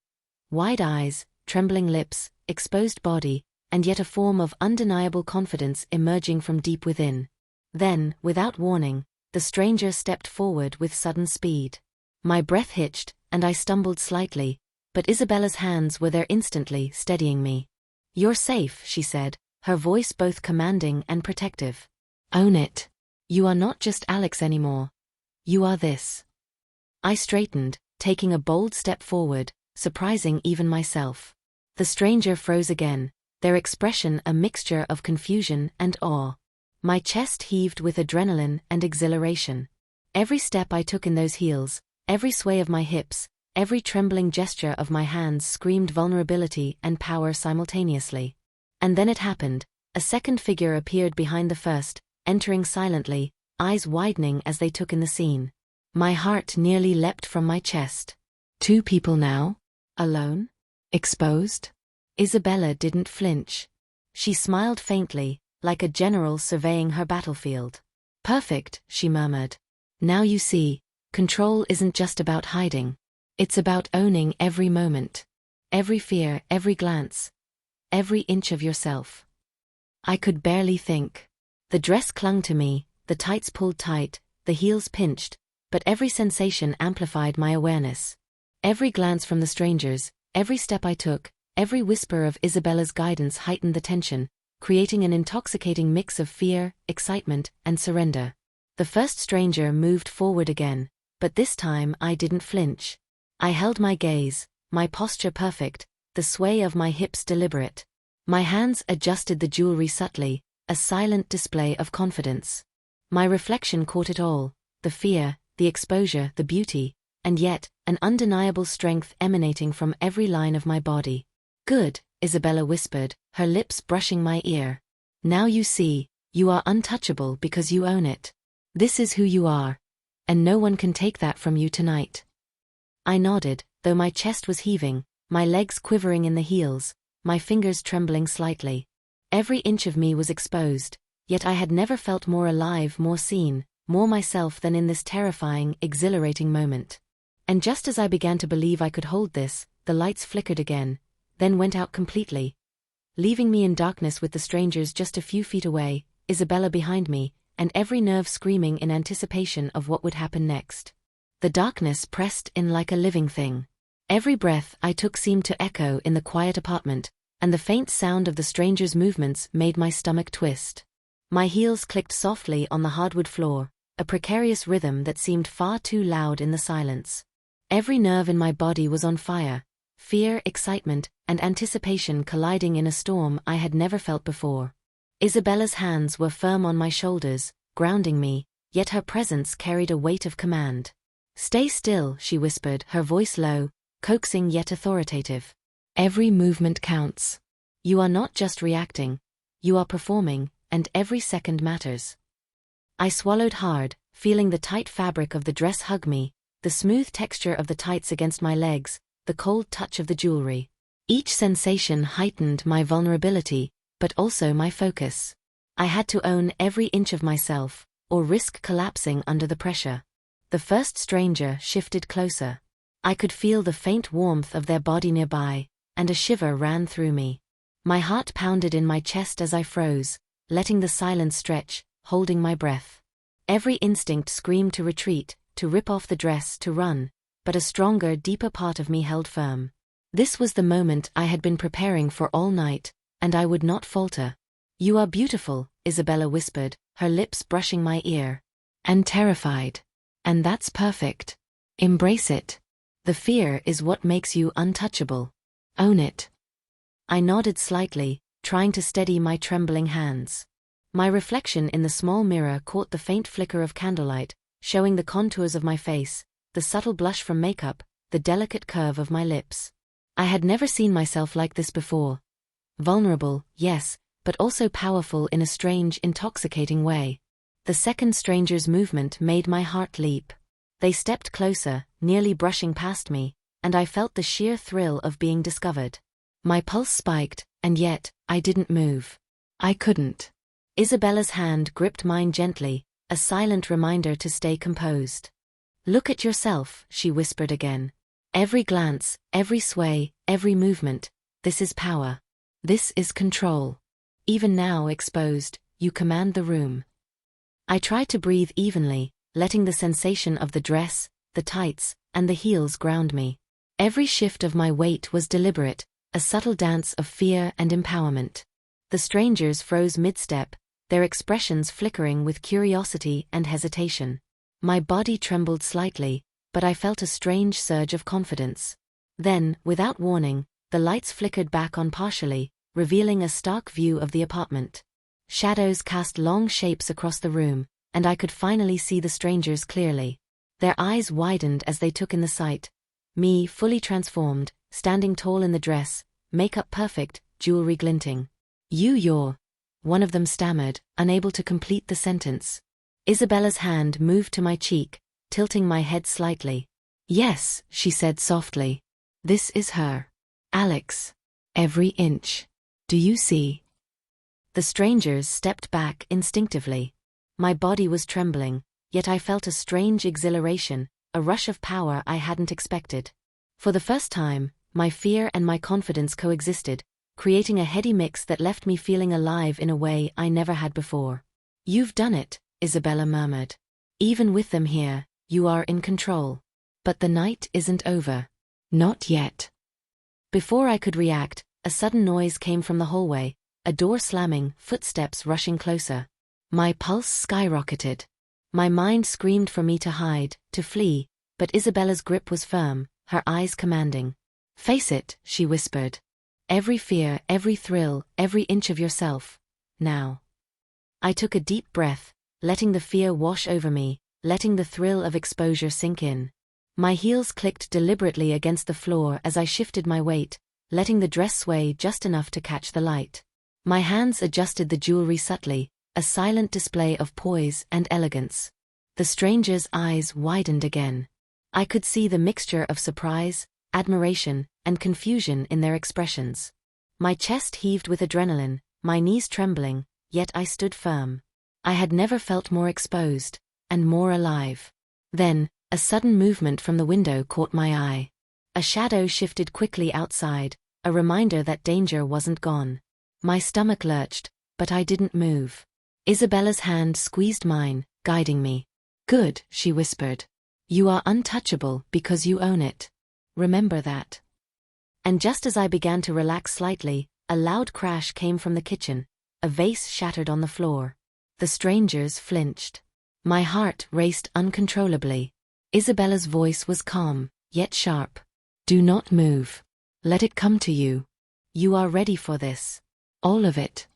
Wide eyes, trembling lips, exposed body, and yet a form of undeniable confidence emerging from deep within. Then, without warning, the stranger stepped forward with sudden speed. My breath hitched, and I stumbled slightly, but Isabella's hands were there instantly, steadying me. "You're safe," she said, her voice both commanding and protective. "Own it. You are not just Alex anymore. You are this." I straightened, taking a bold step forward, surprising even myself. The stranger froze again, their expression a mixture of confusion and awe. My chest heaved with adrenaline and exhilaration. Every step I took in those heels, every sway of my hips, every trembling gesture of my hands screamed vulnerability and power simultaneously. And then it happened. A second figure appeared behind the first, entering silently, eyes widening as they took in the scene. My heart nearly leapt from my chest. "Two people now?" Alone? Exposed? Isabella didn't flinch. She smiled faintly, like a general surveying her battlefield. Perfect, she murmured. Now you see, control isn't just about hiding. It's about owning every moment. Every fear, every glance. Every inch of yourself. I could barely think. The dress clung to me, the tights pulled tight, the heels pinched, but every sensation amplified my awareness. Every glance from the strangers, every step I took, every whisper of Isabella's guidance heightened the tension, creating an intoxicating mix of fear, excitement, and surrender. The first stranger moved forward again, but this time I didn't flinch. I held my gaze, my posture perfect, the sway of my hips deliberate. My hands adjusted the jewelry subtly, a silent display of confidence. My reflection caught it all, the fear, the exposure, the beauty, and yet, an undeniable strength emanating from every line of my body. Good, Isabella whispered, her lips brushing my ear. Now you see, you are untouchable because you own it. This is who you are, and no one can take that from you tonight. I nodded, though my chest was heaving, my legs quivering in the heels, my fingers trembling slightly. Every inch of me was exposed, yet I had never felt more alive, more seen, more myself than in this terrifying, exhilarating moment. And just as I began to believe I could hold this, the lights flickered again, then went out completely, leaving me in darkness with the strangers just a few feet away, Isabella behind me, and every nerve screaming in anticipation of what would happen next. The darkness pressed in like a living thing. Every breath I took seemed to echo in the quiet apartment, and the faint sound of the strangers' movements made my stomach twist. My heels clicked softly on the hardwood floor, a precarious rhythm that seemed far too loud in the silence. Every nerve in my body was on fire, fear, excitement, and anticipation colliding in a storm I had never felt before. Isabella's hands were firm on my shoulders, grounding me, yet her presence carried a weight of command. "Stay still," she whispered, her voice low, coaxing yet authoritative. "Every movement counts. You are not just reacting, you are performing, and every second matters." I swallowed hard, feeling the tight fabric of the dress hug me, the smooth texture of the tights against my legs, the cold touch of the jewelry. Each sensation heightened my vulnerability, but also my focus. I had to own every inch of myself, or risk collapsing under the pressure. The first stranger shifted closer. I could feel the faint warmth of their body nearby, and a shiver ran through me. My heart pounded in my chest as I froze, letting the silence stretch, holding my breath. Every instinct screamed to retreat, to rip off the dress, to run, but a stronger, deeper part of me held firm. This was the moment I had been preparing for all night, and I would not falter. "You are beautiful," Isabella whispered, her lips brushing my ear. "And terrified. And that's perfect. Embrace it. The fear is what makes you untouchable. Own it." I nodded slightly, trying to steady my trembling hands. My reflection in the small mirror caught the faint flicker of candlelight, showing the contours of my face, the subtle blush from makeup, the delicate curve of my lips. I had never seen myself like this before. Vulnerable, yes, but also powerful in a strange, intoxicating way. The second stranger's movement made my heart leap. They stepped closer, nearly brushing past me, and I felt the sheer thrill of being discovered. My pulse spiked, and yet, I didn't move. I couldn't. Isabella's hand gripped mine gently, a silent reminder to stay composed. "Look at yourself," she whispered again. "Every glance, every sway, every movement, this is power. This is control. Even now exposed, you command the room." I tried to breathe evenly, letting the sensation of the dress, the tights, and the heels ground me. Every shift of my weight was deliberate, a subtle dance of fear and empowerment. The strangers froze mid-step, their expressions flickering with curiosity and hesitation. My body trembled slightly, but I felt a strange surge of confidence. Then, without warning, the lights flickered back on partially, revealing a stark view of the apartment. Shadows cast long shapes across the room, and I could finally see the strangers clearly. Their eyes widened as they took in the sight. Me, fully transformed, standing tall in the dress, makeup perfect, jewelry glinting. You're... One of them stammered, unable to complete the sentence. Isabella's hand moved to my cheek, tilting my head slightly. "Yes," she said softly. This is her. Alex. Every inch. Do you see? The strangers stepped back instinctively. My body was trembling, yet I felt a strange exhilaration, a rush of power I hadn't expected. For the first time, my fear and my confidence coexisted, creating a heady mix that left me feeling alive in a way I never had before. You've done it, Isabella murmured. Even with them here, you are in control. But the night isn't over. Not yet. Before I could react, a sudden noise came from the hallway, a door slamming, footsteps rushing closer. My pulse skyrocketed. My mind screamed for me to hide, to flee, but Isabella's grip was firm, her eyes commanding. Face it, she whispered. Every fear, every thrill, every inch of yourself. Now. I took a deep breath, letting the fear wash over me, letting the thrill of exposure sink in. My heels clicked deliberately against the floor as I shifted my weight, letting the dress sway just enough to catch the light. My hands adjusted the jewelry subtly, a silent display of poise and elegance. The stranger's eyes widened again. I could see the mixture of surprise, admiration, and confusion in their expressions. My chest heaved with adrenaline, my knees trembling, yet I stood firm. I had never felt more exposed, and more alive. Then, a sudden movement from the window caught my eye. A shadow shifted quickly outside, a reminder that danger wasn't gone. My stomach lurched, but I didn't move. Isabella's hand squeezed mine, guiding me. Good, she whispered. You are untouchable because you own it. Remember that. And just as I began to relax slightly, a loud crash came from the kitchen. A vase shattered on the floor. The strangers flinched. My heart raced uncontrollably. Isabella's voice was calm, yet sharp. Do not move. Let it come to you. You are ready for this. All of it.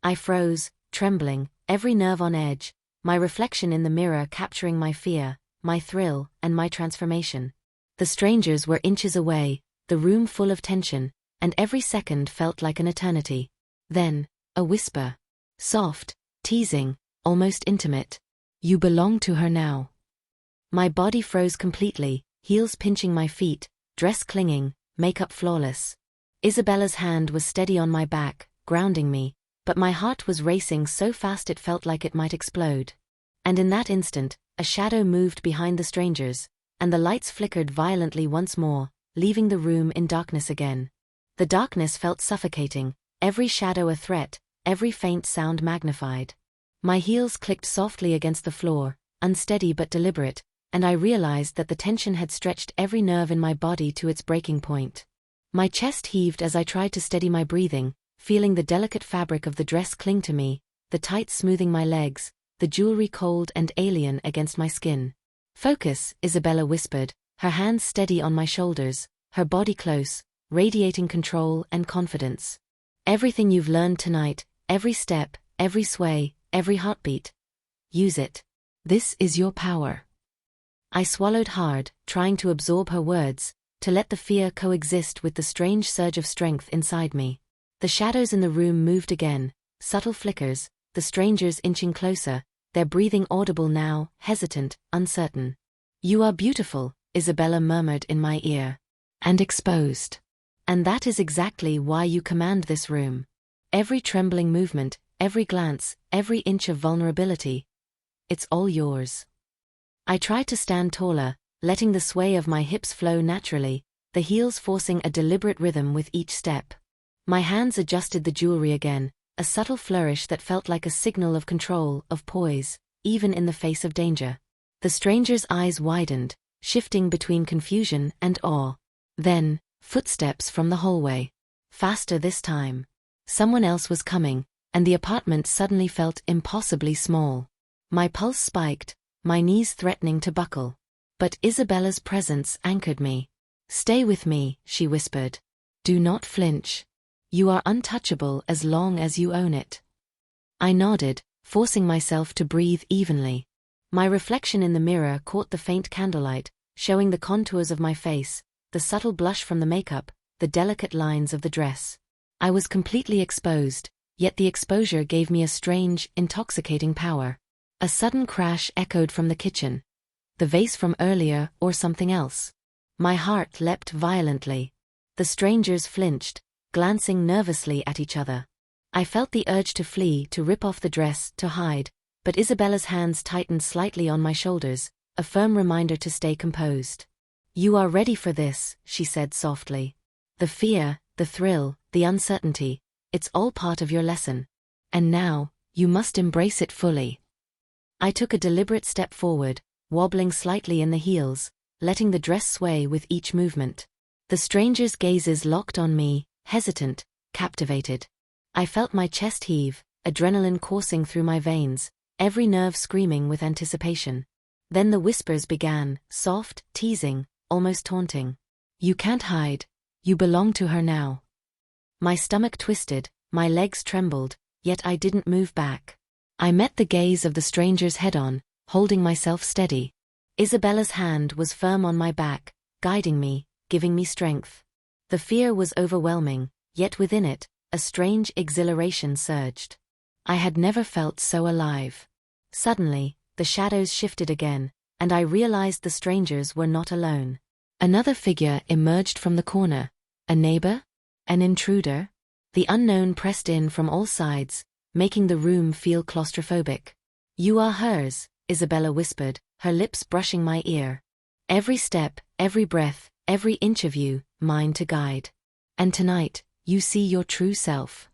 I froze, trembling, every nerve on edge, my reflection in the mirror capturing my fear, my thrill, and my transformation. The strangers were inches away, the room full of tension, and every second felt like an eternity. Then, a whisper. Soft, teasing, almost intimate. You belong to her now. My body froze completely, heels pinching my feet, dress clinging, makeup flawless. Isabella's hand was steady on my back, grounding me, but my heart was racing so fast it felt like it might explode. And in that instant, a shadow moved behind the strangers, and the lights flickered violently once more, leaving the room in darkness again. The darkness felt suffocating, every shadow a threat, every faint sound magnified. My heels clicked softly against the floor, unsteady but deliberate, and I realized that the tension had stretched every nerve in my body to its breaking point. My chest heaved as I tried to steady my breathing, feeling the delicate fabric of the dress cling to me, the tights smoothing my legs, the jewelry cold and alien against my skin. Focus, Isabella whispered, her hands steady on my shoulders, her body close, radiating control and confidence. Everything you've learned tonight, every step, every sway, every heartbeat. Use it. This is your power. I swallowed hard, trying to absorb her words, to let the fear coexist with the strange surge of strength inside me. The shadows in the room moved again, subtle flickers, the strangers inching closer, their breathing audible now, hesitant, uncertain. You are beautiful, Isabella murmured in my ear. And exposed. And that is exactly why you command this room. Every trembling movement, every glance, every inch of vulnerability. It's all yours. I tried to stand taller, letting the sway of my hips flow naturally, the heels forcing a deliberate rhythm with each step. My hands adjusted the jewelry again, a subtle flourish that felt like a signal of control, of poise, even in the face of danger. The stranger's eyes widened, shifting between confusion and awe. Then, footsteps from the hallway. Faster this time. Someone else was coming, and the apartment suddenly felt impossibly small. My pulse spiked, my knees threatening to buckle. But Isabella's presence anchored me. Stay with me, she whispered. Do not flinch. You are untouchable as long as you own it. I nodded, forcing myself to breathe evenly. My reflection in the mirror caught the faint candlelight, showing the contours of my face, the subtle blush from the makeup, the delicate lines of the dress. I was completely exposed, yet the exposure gave me a strange, intoxicating power. A sudden crash echoed from the kitchen. The vase from earlier, or something else. My heart leapt violently. The strangers flinched, glancing nervously at each other. I felt the urge to flee, to rip off the dress, to hide, but Isabella's hands tightened slightly on my shoulders, a firm reminder to stay composed. "You are ready for this," she said softly. "The fear, the thrill, the uncertainty, it's all part of your lesson. And now, you must embrace it fully." I took a deliberate step forward, wobbling slightly in the heels, letting the dress sway with each movement. The strangers' gazes locked on me, hesitant, captivated. I felt my chest heave, adrenaline coursing through my veins, every nerve screaming with anticipation. Then the whispers began, soft, teasing, almost taunting. "You can't hide. You belong to her now." My stomach twisted, my legs trembled, yet I didn't move back. I met the gaze of the strangers head-on, holding myself steady. Isabella's hand was firm on my back, guiding me, giving me strength. The fear was overwhelming, yet within it, a strange exhilaration surged. I had never felt so alive. Suddenly, the shadows shifted again, and I realized the strangers were not alone. Another figure emerged from the corner. A neighbor? An intruder? The unknown pressed in from all sides, making the room feel claustrophobic. "You are hers," Isabella whispered, her lips brushing my ear. "Every step, every breath, every inch of you, mine to guide. And tonight, you see your true self."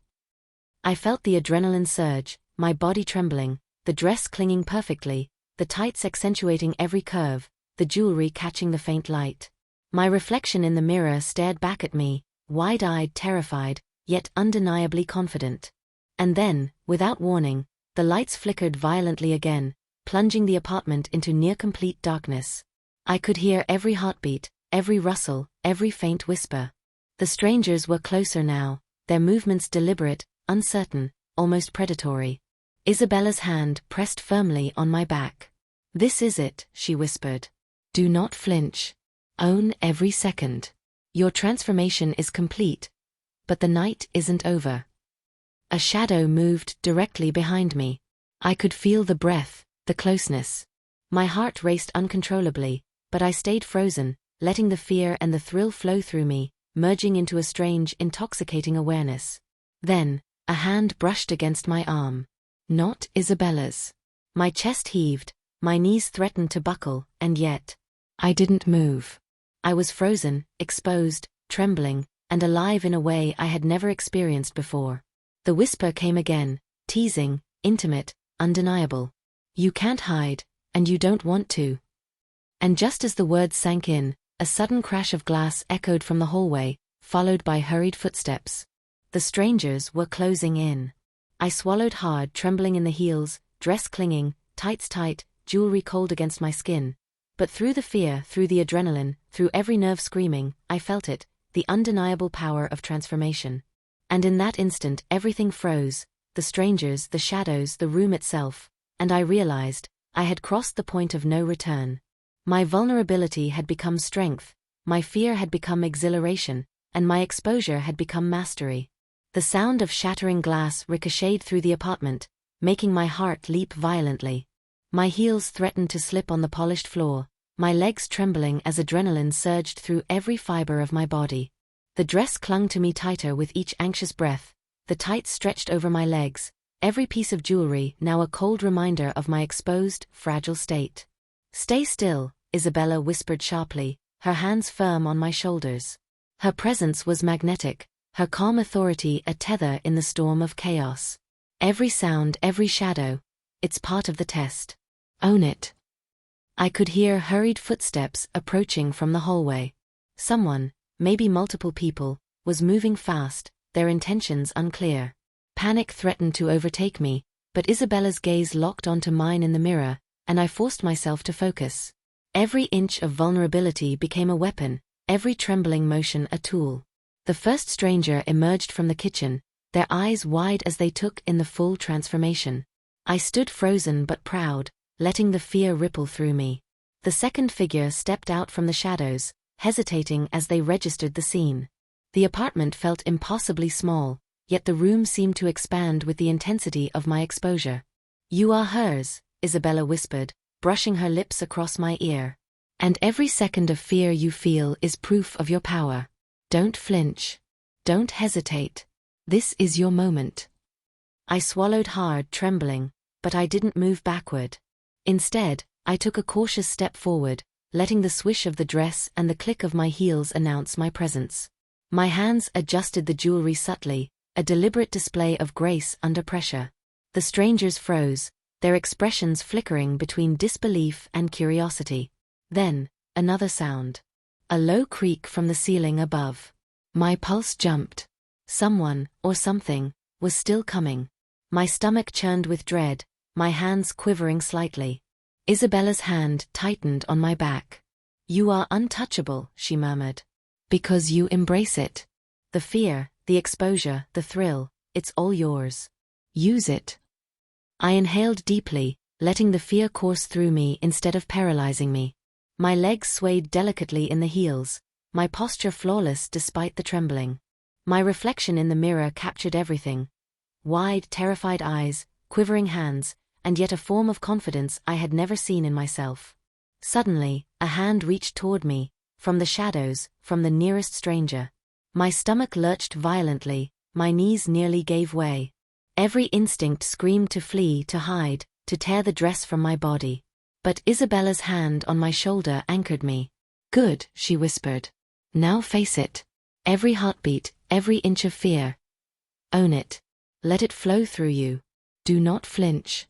I felt the adrenaline surge, my body trembling, the dress clinging perfectly, the tights accentuating every curve, the jewelry catching the faint light. My reflection in the mirror stared back at me, wide-eyed, terrified, yet undeniably confident. And then, without warning, the lights flickered violently again, plunging the apartment into near-complete darkness. I could hear every heartbeat, every rustle, every faint whisper. The strangers were closer now, their movements deliberate, uncertain, almost predatory. Isabella's hand pressed firmly on my back. "This is it," she whispered. "Do not flinch. Own every second. Your transformation is complete, but the night isn't over." A shadow moved directly behind me. I could feel the breath, the closeness. My heart raced uncontrollably, but I stayed frozen, letting the fear and the thrill flow through me, merging into a strange, intoxicating awareness. Then, a hand brushed against my arm. Not Isabella's. My chest heaved, my knees threatened to buckle, and yet, I didn't move. I was frozen, exposed, trembling, and alive in a way I had never experienced before. The whisper came again, teasing, intimate, undeniable. "You can't hide, and you don't want to." And just as the words sank in, a sudden crash of glass echoed from the hallway, followed by hurried footsteps. The strangers were closing in. I swallowed hard, trembling in the heels, dress clinging, tights tight, jewelry cold against my skin. But through the fear, through the adrenaline, through every nerve screaming, I felt it, the undeniable power of transformation. And in that instant everything froze, the strangers, the shadows, the room itself, and I realized, I had crossed the point of no return. My vulnerability had become strength, my fear had become exhilaration, and my exposure had become mastery. The sound of shattering glass ricocheted through the apartment, making my heart leap violently. My heels threatened to slip on the polished floor, my legs trembling as adrenaline surged through every fiber of my body. The dress clung to me tighter with each anxious breath, the tights stretched over my legs, every piece of jewelry now a cold reminder of my exposed, fragile state. "Stay still," Isabella whispered sharply, her hands firm on my shoulders. Her presence was magnetic, her calm authority a tether in the storm of chaos. Every sound, every shadow, it's part of the test. Own it. I could hear hurried footsteps approaching from the hallway. Someone, maybe multiple people, was moving fast, their intentions unclear. Panic threatened to overtake me, but Isabella's gaze locked onto mine in the mirror, and I forced myself to focus. Every inch of vulnerability became a weapon, every trembling motion a tool. The first stranger emerged from the kitchen, their eyes wide as they took in the full transformation. I stood frozen but proud, letting the fear ripple through me. The second figure stepped out from the shadows, hesitating as they registered the scene. The apartment felt impossibly small, yet the room seemed to expand with the intensity of my exposure. "You are hers," Isabella whispered, brushing her lips across my ear. And every second of fear you feel is proof of your power. Don't flinch. Don't hesitate. This is your moment. I swallowed hard, trembling, but I didn't move backward. Instead, I took a cautious step forward, letting the swish of the dress and the click of my heels announce my presence. My hands adjusted the jewelry subtly, a deliberate display of grace under pressure. The strangers froze, their expressions flickering between disbelief and curiosity. Then, another sound. A low creak from the ceiling above. My pulse jumped. Someone, or something, was still coming. My stomach churned with dread, my hands quivering slightly. Isabella's hand tightened on my back. "You are untouchable," she murmured. "Because you embrace it. The fear, the exposure, the thrill, it's all yours. Use it." I inhaled deeply, letting the fear course through me instead of paralyzing me. My legs swayed delicately in the heels, my posture flawless despite the trembling. My reflection in the mirror captured everything. Wide, terrified eyes, quivering hands, and yet a form of confidence I had never seen in myself. Suddenly, a hand reached toward me, from the shadows, from the nearest stranger. My stomach lurched violently, my knees nearly gave way. Every instinct screamed to flee, to hide, to tear the dress from my body. But Isabella's hand on my shoulder anchored me. "Good," she whispered. "Now face it. Every heartbeat, every inch of fear. Own it. Let it flow through you. Do not flinch."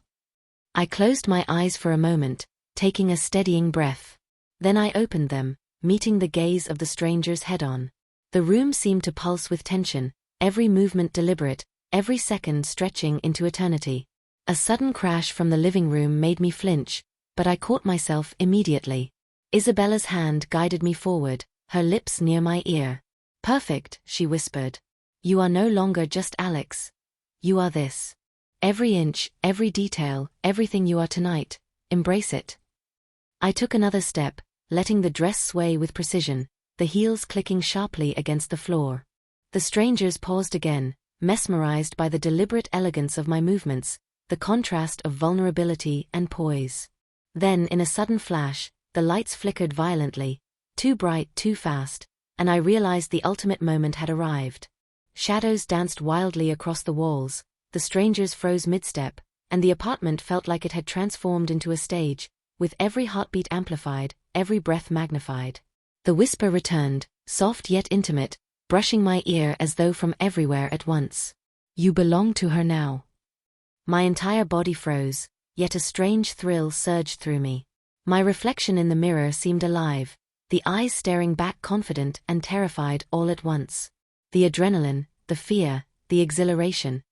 I closed my eyes for a moment, taking a steadying breath. Then I opened them, meeting the gaze of the strangers head-on. The room seemed to pulse with tension, every movement deliberate, every second stretching into eternity. A sudden crash from the living room made me flinch, but I caught myself immediately. Isabella's hand guided me forward, her lips near my ear. "Perfect," she whispered. "You are no longer just Alex. You are this. Every inch, every detail, everything you are tonight. Embrace it." I took another step, letting the dress sway with precision, the heels clicking sharply against the floor. The strangers paused again, mesmerized by the deliberate elegance of my movements, the contrast of vulnerability and poise. Then, in a sudden flash, the lights flickered violently, too bright, too fast, and I realized the ultimate moment had arrived. Shadows danced wildly across the walls, the strangers froze mid-step, and the apartment felt like it had transformed into a stage, with every heartbeat amplified, every breath magnified. The whisper returned, soft yet intimate, brushing my ear as though from everywhere at once. "You belong to her now." My entire body froze, yet a strange thrill surged through me. My reflection in the mirror seemed alive, the eyes staring back confident and terrified all at once. The adrenaline, the fear, the exhilaration.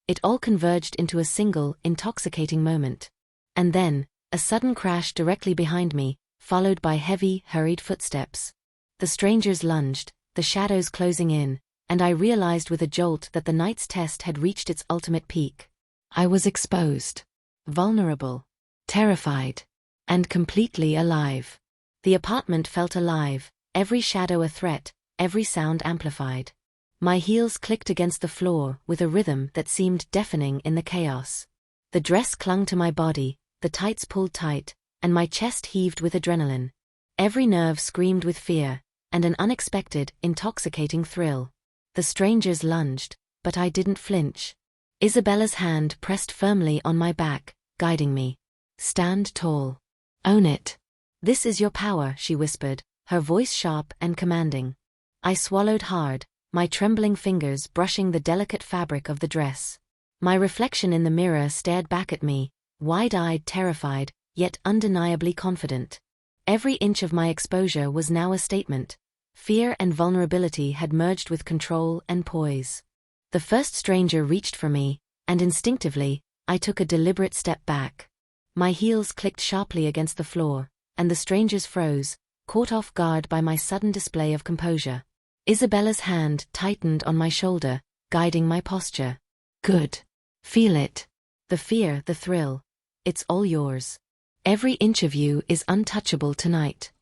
It all converged into a single, intoxicating moment. And then, a sudden crash directly behind me, followed by heavy, hurried footsteps. The strangers lunged, the shadows closing in, and I realized with a jolt that the night's test had reached its ultimate peak. I was exposed, vulnerable, terrified, and completely alive. The apartment felt alive, every shadow a threat, every sound amplified. My heels clicked against the floor with a rhythm that seemed deafening in the chaos. The dress clung to my body, the tights pulled tight, and my chest heaved with adrenaline. Every nerve screamed with fear, and an unexpected, intoxicating thrill. The strangers lunged, but I didn't flinch. Isabella's hand pressed firmly on my back, guiding me. "Stand tall. Own it. This is your power," she whispered, her voice sharp and commanding. I swallowed hard, my trembling fingers brushing the delicate fabric of the dress. My reflection in the mirror stared back at me, wide-eyed, terrified, yet undeniably confident. Every inch of my exposure was now a statement. Fear and vulnerability had merged with control and poise. The first stranger reached for me, and instinctively, I took a deliberate step back. My heels clicked sharply against the floor, and the strangers froze, caught off guard by my sudden display of composure. Isabella's hand tightened on my shoulder, guiding my posture. "Good. Feel it. The fear, the thrill. It's all yours. Every inch of you is untouchable tonight."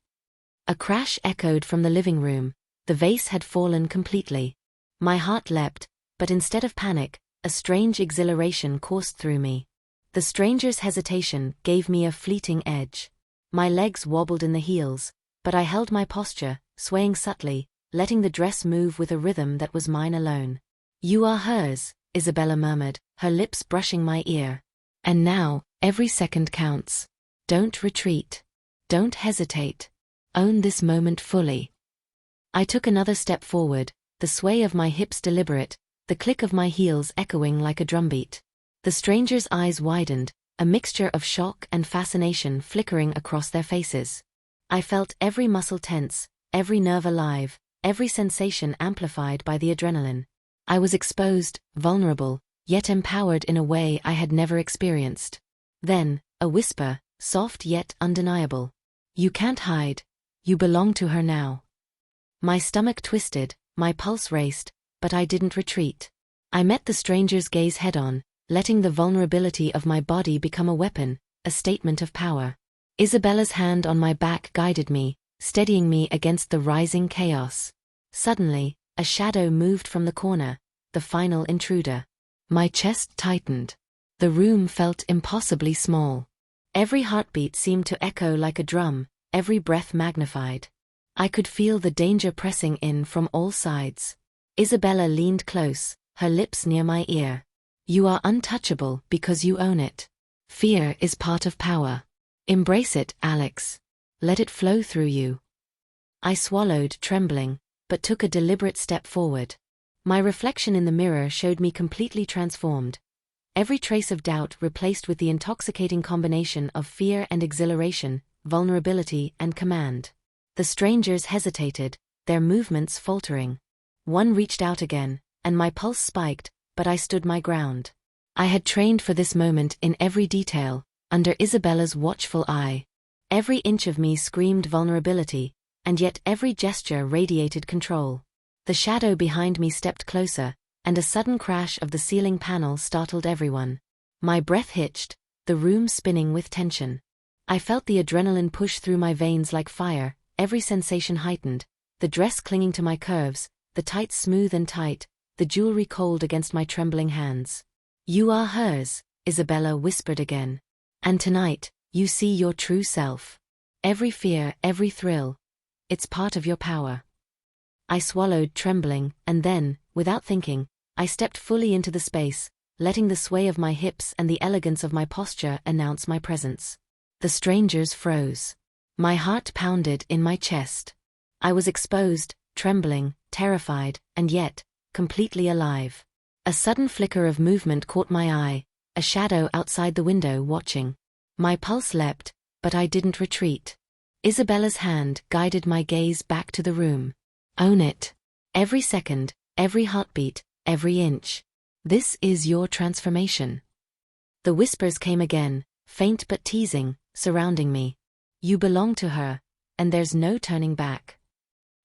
A crash echoed from the living room. The vase had fallen completely. My heart leapt, but instead of panic, a strange exhilaration coursed through me. The stranger's hesitation gave me a fleeting edge. My legs wobbled in the heels, but I held my posture, swaying subtly, letting the dress move with a rhythm that was mine alone. "You are hers," Isabella murmured, her lips brushing my ear. "And now, every second counts. Don't retreat. Don't hesitate. Own this moment fully." I took another step forward, the sway of my hips deliberate, the click of my heels echoing like a drumbeat. The stranger's eyes widened, a mixture of shock and fascination flickering across their faces. I felt every muscle tense, every nerve alive, every sensation amplified by the adrenaline. I was exposed, vulnerable, yet empowered in a way I had never experienced. Then, a whisper, soft yet undeniable. "You can't hide. You belong to her now." My stomach twisted, my pulse raced, but I didn't retreat. I met the stranger's gaze head-on, letting the vulnerability of my body become a weapon, a statement of power. Isabella's hand on my back guided me, steadying me against the rising chaos. Suddenly, a shadow moved from the corner, the final intruder. My chest tightened. The room felt impossibly small. Every heartbeat seemed to echo like a drum, every breath magnified. I could feel the danger pressing in from all sides. Isabella leaned close, her lips near my ear. "You are untouchable because you own it. Fear is part of power. Embrace it, Alex. Let it flow through you." I swallowed, trembling, but took a deliberate step forward. My reflection in the mirror showed me completely transformed. Every trace of doubt replaced with the intoxicating combination of fear and exhilaration, vulnerability and command. The strangers hesitated, their movements faltering. One reached out again, and my pulse spiked, but I stood my ground. I had trained for this moment in every detail, under Isabella's watchful eye. Every inch of me screamed vulnerability, and yet every gesture radiated control. The shadow behind me stepped closer, and a sudden crash of the ceiling panel startled everyone. My breath hitched, the room spinning with tension. I felt the adrenaline push through my veins like fire, every sensation heightened, the dress clinging to my curves, the tights smooth and tight, the jewelry cold against my trembling hands. "You are hers," Isabella whispered again. "And tonight, you see your true self. Every fear, every thrill. It's part of your power." I swallowed, trembling, and then, without thinking, I stepped fully into the space, letting the sway of my hips and the elegance of my posture announce my presence. The strangers froze. My heart pounded in my chest. I was exposed, trembling, terrified, and yet, completely alive. A sudden flicker of movement caught my eye, a shadow outside the window watching. My pulse leapt, but I didn't retreat. Isabella's hand guided my gaze back to the room. "Own it. Every second, every heartbeat, every inch. This is your transformation." The whispers came again, faint but teasing, surrounding me. "You belong to her, and there's no turning back."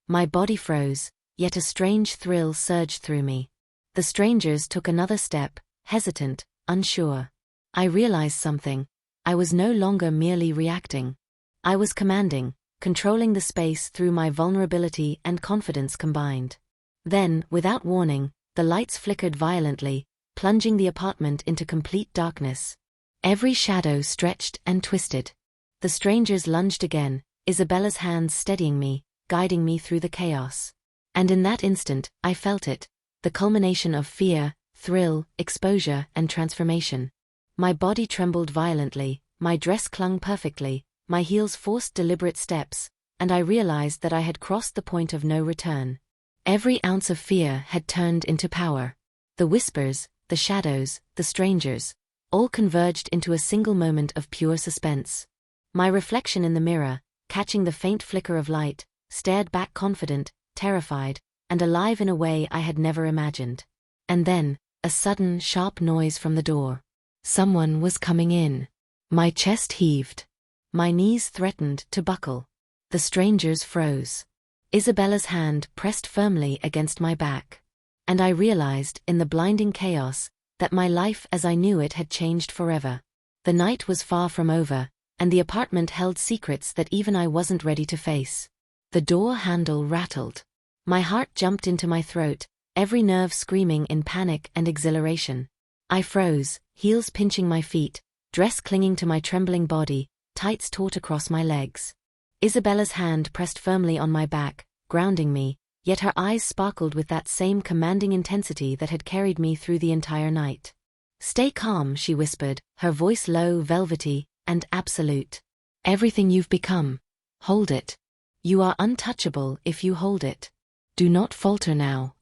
My body froze, yet a strange thrill surged through me. The strangers took another step, hesitant, unsure. I realized something. I was no longer merely reacting. I was commanding, controlling the space through my vulnerability and confidence combined. Then, without warning, the lights flickered violently, plunging the apartment into complete darkness. Every shadow stretched and twisted. The strangers lunged again, Isabella's hands steadying me, guiding me through the chaos. And in that instant, I felt it, the culmination of fear, thrill, exposure, and transformation. My body trembled violently, my dress clung perfectly, my heels forced deliberate steps, and I realized that I had crossed the point of no return. Every ounce of fear had turned into power. The whispers, the shadows, the strangers, all converged into a single moment of pure suspense. My reflection in the mirror, catching the faint flicker of light, stared back confident, terrified, and alive in a way I had never imagined. And then, a sudden, sharp noise from the door. Someone was coming in. My chest heaved. My knees threatened to buckle. The strangers froze. Isabella's hand pressed firmly against my back. And I realized, in the blinding chaos, that my life as I knew it had changed forever. The night was far from over, and the apartment held secrets that even I wasn't ready to face. The door handle rattled. My heart jumped into my throat, every nerve screaming in panic and exhilaration. I froze, heels pinching my feet, dress clinging to my trembling body, tights taut across my legs. Isabella's hand pressed firmly on my back, grounding me, yet her eyes sparkled with that same commanding intensity that had carried me through the entire night. "Stay calm," she whispered, her voice low, velvety, and absolute. "Everything you've become. Hold it. You are untouchable if you hold it. Do not falter now."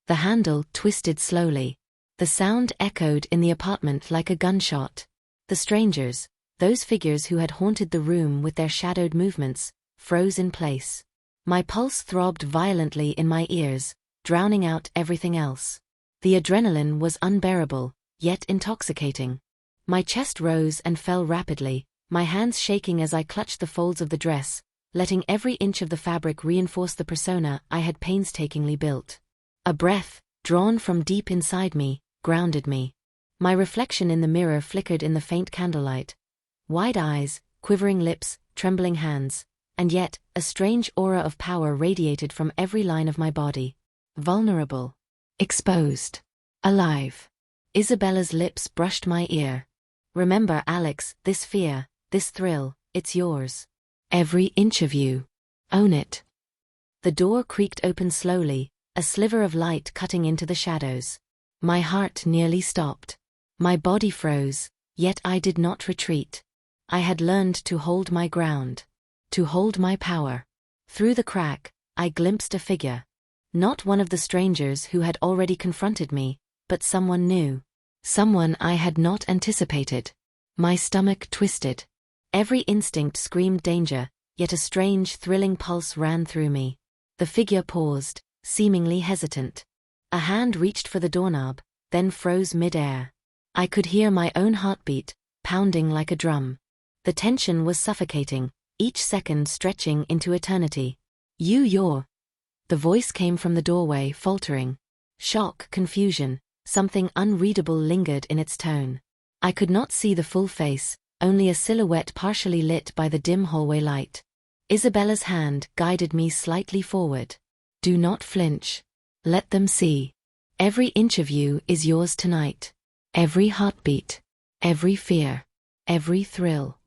The handle twisted slowly. The sound echoed in the apartment like a gunshot. The strangers, those figures who had haunted the room with their shadowed movements, froze in place. My pulse throbbed violently in my ears, drowning out everything else. The adrenaline was unbearable, yet intoxicating. My chest rose and fell rapidly, my hands shaking as I clutched the folds of the dress, letting every inch of the fabric reinforce the persona I had painstakingly built. A breath, drawn from deep inside me, grounded me. My reflection in the mirror flickered in the faint candlelight. Wide eyes, quivering lips, trembling hands, and yet, a strange aura of power radiated from every line of my body. Vulnerable. Exposed. Alive. Isabella's lips brushed my ear. "Remember, Alex, this fear, this thrill, it's yours. Every inch of you. Own it." The door creaked open slowly, a sliver of light cutting into the shadows. My heart nearly stopped. My body froze, yet I did not retreat. I had learned to hold my ground. To hold my power. Through the crack, I glimpsed a figure. Not one of the strangers who had already confronted me, but someone new. Someone I had not anticipated. My stomach twisted. Every instinct screamed danger, yet a strange, thrilling pulse ran through me. The figure paused, seemingly hesitant. A hand reached for the doorknob, then froze mid-air. I could hear my own heartbeat, pounding like a drum. The tension was suffocating, each second stretching into eternity. You're... The voice came from the doorway, faltering. Shock, confusion, something unreadable lingered in its tone. I could not see the full face, only a silhouette partially lit by the dim hallway light. Isabella's hand guided me slightly forward. "Do not flinch. Let them see. Every inch of you is yours tonight. Every heartbeat. Every fear. Every thrill."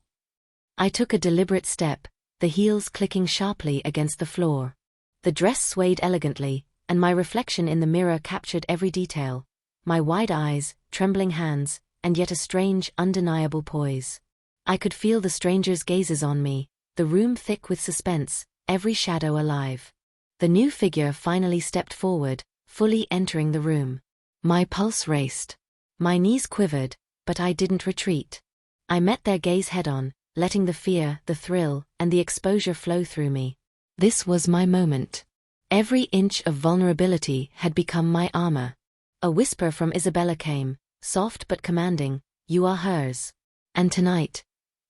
I took a deliberate step, the heels clicking sharply against the floor. The dress swayed elegantly, and my reflection in the mirror captured every detail. My wide eyes, trembling hands, and yet a strange, undeniable poise. I could feel the strangers' gazes on me, the room thick with suspense, every shadow alive. The new figure finally stepped forward, fully entering the room. My pulse raced. My knees quivered, but I didn't retreat. I met their gaze head-on, letting the fear, the thrill, and the exposure flow through me. This was my moment. Every inch of vulnerability had become my armor. A whisper from Isabella came, soft but commanding, "You are hers. And tonight,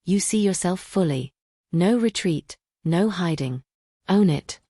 you see yourself fully. No retreat, no hiding. Own it."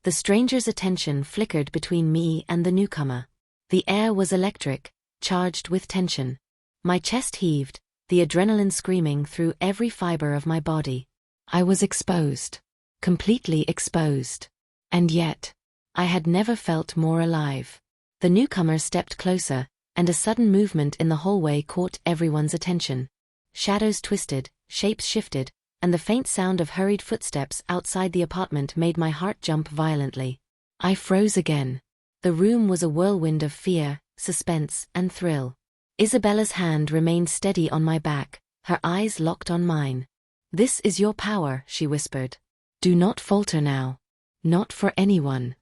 The stranger's attention flickered between me and the newcomer. The air was electric, charged with tension. My chest heaved, the adrenaline screaming through every fiber of my body. I was exposed. Completely exposed. And yet, I had never felt more alive. The newcomer stepped closer, and a sudden movement in the hallway caught everyone's attention. Shadows twisted, shapes shifted, and the faint sound of hurried footsteps outside the apartment made my heart jump violently. I froze again. The room was a whirlwind of fear, suspense, and thrill. Isabella's hand remained steady on my back, her eyes locked on mine. "This is your power," she whispered. "Do not falter now. Not for anyone."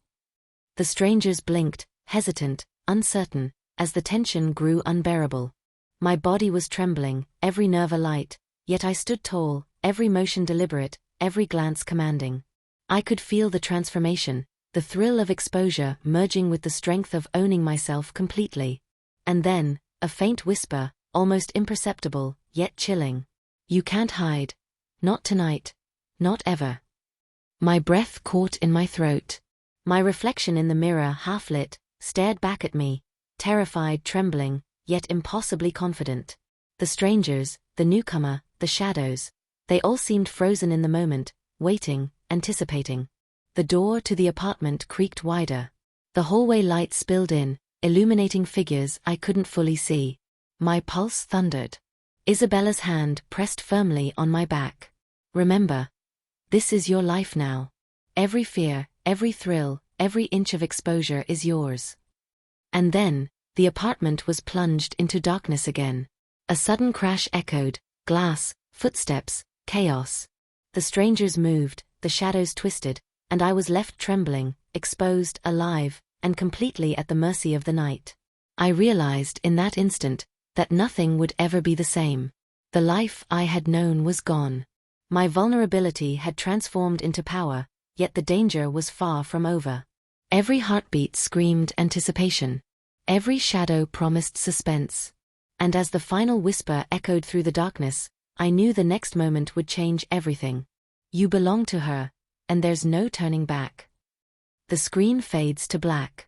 The strangers blinked, hesitant, uncertain, as the tension grew unbearable. My body was trembling, every nerve alight, yet I stood tall, every motion deliberate, every glance commanding. I could feel the transformation, the thrill of exposure merging with the strength of owning myself completely. And then, a faint whisper, almost imperceptible, yet chilling. "You can't hide. Not tonight. Not ever." My breath caught in my throat. My reflection in the mirror, half-lit, stared back at me, terrified, trembling, yet impossibly confident. The strangers, the newcomer, the shadows, they all seemed frozen in the moment, waiting, anticipating. The door to the apartment creaked wider. The hallway light spilled in, illuminating figures I couldn't fully see. My pulse thundered. Isabella's hand pressed firmly on my back. Remember, this is your life now. Every fear, every thrill, every inch of exposure is yours. And then, the apartment was plunged into darkness again. A sudden crash echoed, glass, footsteps, chaos. The strangers moved, the shadows twisted, and I was left trembling, exposed, alive, and completely at the mercy of the night. I realized in that instant that nothing would ever be the same. The life I had known was gone. My vulnerability had transformed into power, yet the danger was far from over. Every heartbeat screamed anticipation. Every shadow promised suspense. And as the final whisper echoed through the darkness, I knew the next moment would change everything. You belong to her, and there's no turning back. The screen fades to black.